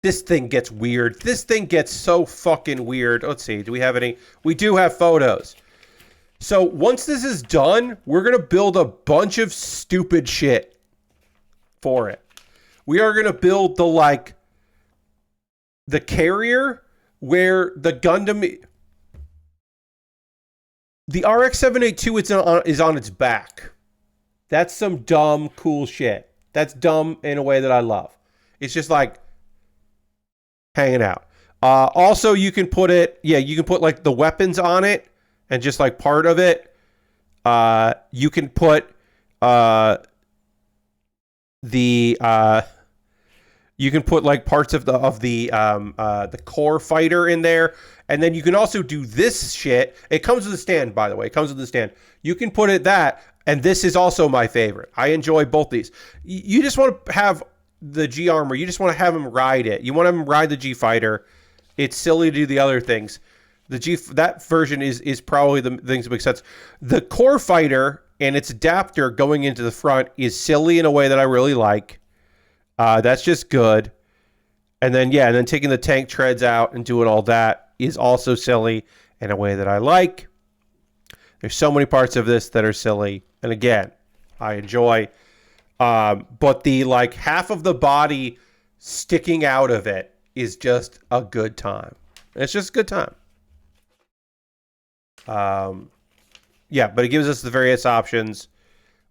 this thing gets weird. This thing gets so fucking weird. Let's see. Do we have any? We do have photos. So once this is done, we're going to build a bunch of stupid shit for it. We are going to build the carrier where the Gundam, the RX-782 is on its back. That's some dumb, cool shit. That's dumb in a way that I love. It's just like hanging out. Also, you can put like the weapons on it and just like part of it. You can put you can put like parts of the core fighter in there, and then you can also do this shit. It comes with a stand, by the way. It comes with a stand. You can put it that, and this is also my favorite. I enjoy both these. You just want to have the G armor. You just want to have him ride it. You want him to ride the G fighter. It's silly to do the other things. That version is probably the things that make sense. The core fighter and its adapter going into the front is silly in a way that I really like. That's just good. And then taking the tank treads out and doing all that is also silly in a way that I like. There's so many parts of this that are silly. And again, I enjoy. But the like half of the body sticking out of it is just a good time. It's just a good time. Yeah, but it gives us the various options.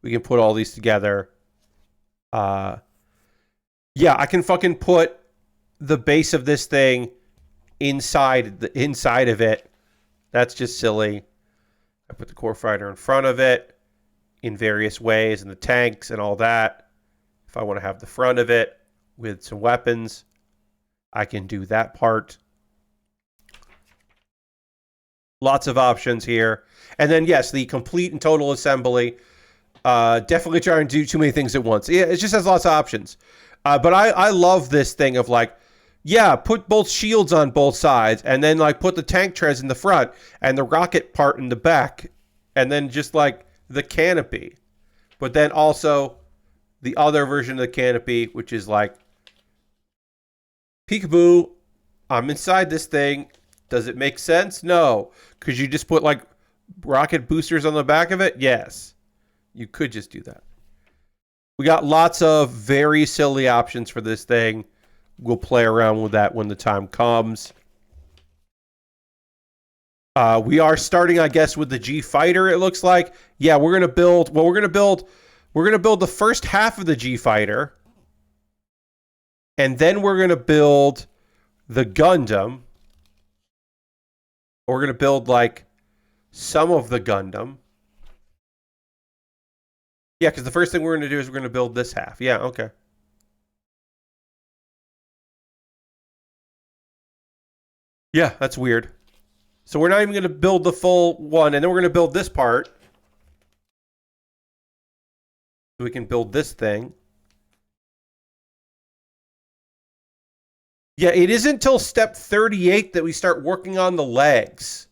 We can put all these together. Yeah, I can fucking put the base of this thing inside of it. That's just silly. I put the core fighter in front of it in various ways, and the tanks and all that. If I want to have the front of it with some weapons, I can do that part. Lots of options here. And then, yes, the complete and total assembly. Definitely trying to do too many things at once. Yeah, it just has lots of options. But I love this thing of like, yeah, put both shields on both sides, and then like put the tank treads in the front and the rocket part in the back, and then just like the canopy. But then also the other version of the canopy, which is like, peekaboo, I'm inside this thing. Does it make sense? No. Could you just put like rocket boosters on the back of it? Yes. You could just do that. We got lots of very silly options for this thing. We'll play around with that when the time comes. We are starting, I guess, with the G Fighter, it looks like. Yeah, we're going to build, well, we're going to build the first half of the G Fighter. And then we're going to build the Gundam. We're going to build, like, some of the Gundam. Yeah, because the first thing we're going to do is we're going to build this half. Yeah, okay. Yeah, that's weird. So we're not even going to build the full one, and then we're going to build this part. So we can build this thing. Yeah, it isn't until step 38 that we start working on the legs,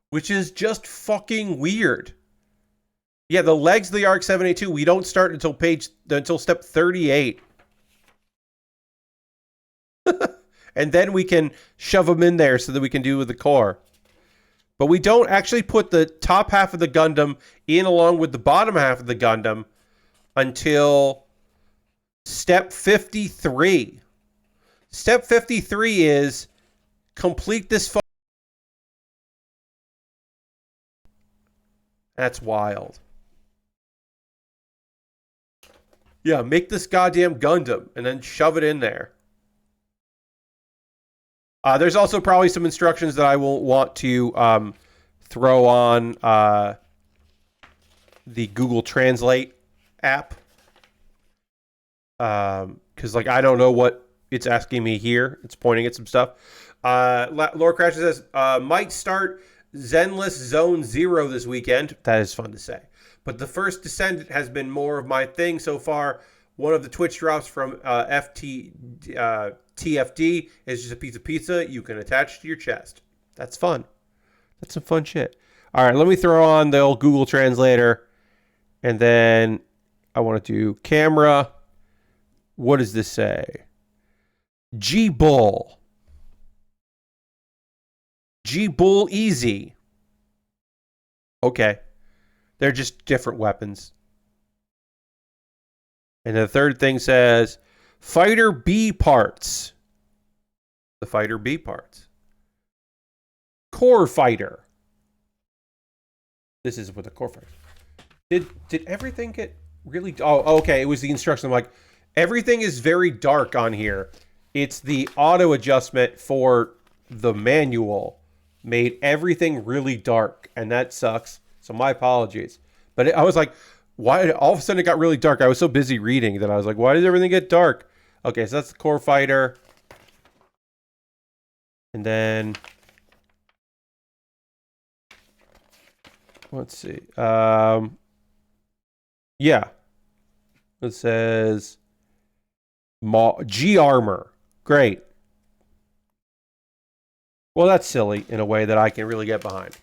which is just fucking weird. Yeah, the legs of the ARC-782, we don't start until step 38. And then we can shove them in there so that we can do with the core. But we don't actually put the top half of the Gundam in along with the bottom half of the Gundam until step 53. Step 53 is complete this. That's wild. Yeah, make this goddamn Gundam and then shove it in there. There's also probably some instructions that I will want to throw on the Google Translate app. Because like I don't know what it's asking me here. It's pointing at some stuff. Lord Crasher says, might start Zenless Zone 0 this weekend. That is fun to say. But the first Descendant has been more of my thing so far. One of the Twitch drops from TFD is just a piece of pizza you can attach to your chest. That's fun. That's some fun shit. All right, let me throw on the old Google Translator. And then I want to do camera. What does this say? G-Bull. G-Bull easy. Okay. They're just different weapons. And the third thing says, Fighter B parts. The Fighter B parts. Core Fighter. This is what the Core Fighter. Did everything get really... Oh, okay. It was the instruction. I'm like, everything is very dark on here. It's the auto adjustment for the manual made everything really dark. And that sucks. So my apologies. But I was like, why? All of a sudden it got really dark. I was so busy reading that I was like, why did everything get dark? Okay, so that's the Core Fighter. And then... let's see. Yeah. It says... G-Armor. Great. Well, that's silly in a way that I can really get behind.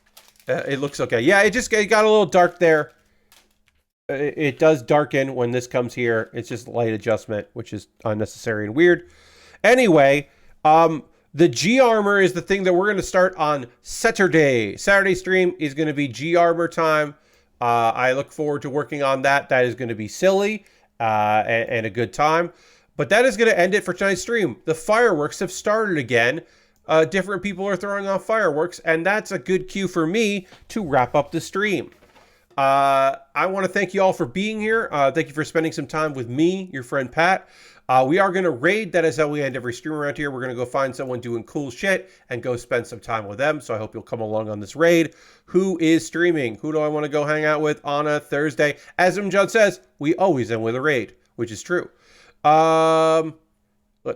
It looks okay. Yeah, it got a little dark there. It does darken when this comes here. It's just light adjustment, which is unnecessary and weird. Anyway, the G-Armor is the thing that we're going to start on Saturday. Saturday stream is going to be G-Armor time. I look forward to working on that. That is going to be silly and a good time. But that is going to end it for tonight's stream. The fireworks have started again. different people are throwing off fireworks, and that's a good cue for me to wrap up the stream. I want to thank you all for being here. Thank you for spending some time with me, your friend Pat. We are going to raid. That is how we end every stream around here. We're going to go find someone doing cool shit and go spend some time with them. So I hope you'll come along on this raid. Who is streaming? Who do I want to go hang out with on a Thursday? As John says, we always end with a raid, which is true. Let's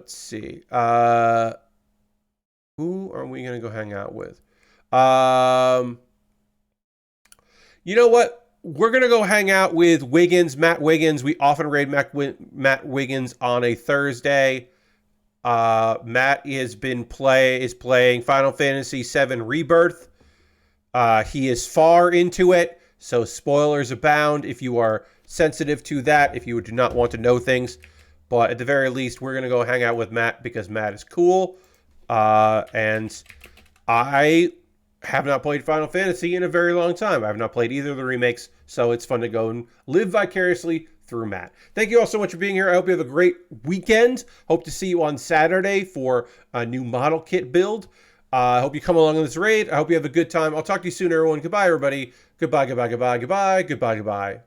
see. Who are we going to go hang out with? You know what? We're going to go hang out with Wiggins, Matt Wiggins. We often raid Matt Wiggins on a Thursday. Matt is playing Final Fantasy VII Rebirth. He is far into it, so spoilers abound if you are sensitive to that, if you do not want to know things. But at the very least, we're going to go hang out with Matt because Matt is cool. And I have not played Final Fantasy in a very long time. I have not played either of the remakes, so it's fun to go and live vicariously through Matt. Thank you all so much for being here. I hope you have a great weekend. Hope to see you on Saturday for a new model kit build. I hope you come along on this raid. I hope you have a good time. I'll talk to you soon, everyone. Goodbye, everybody. Goodbye, goodbye, goodbye, goodbye, goodbye, goodbye, goodbye.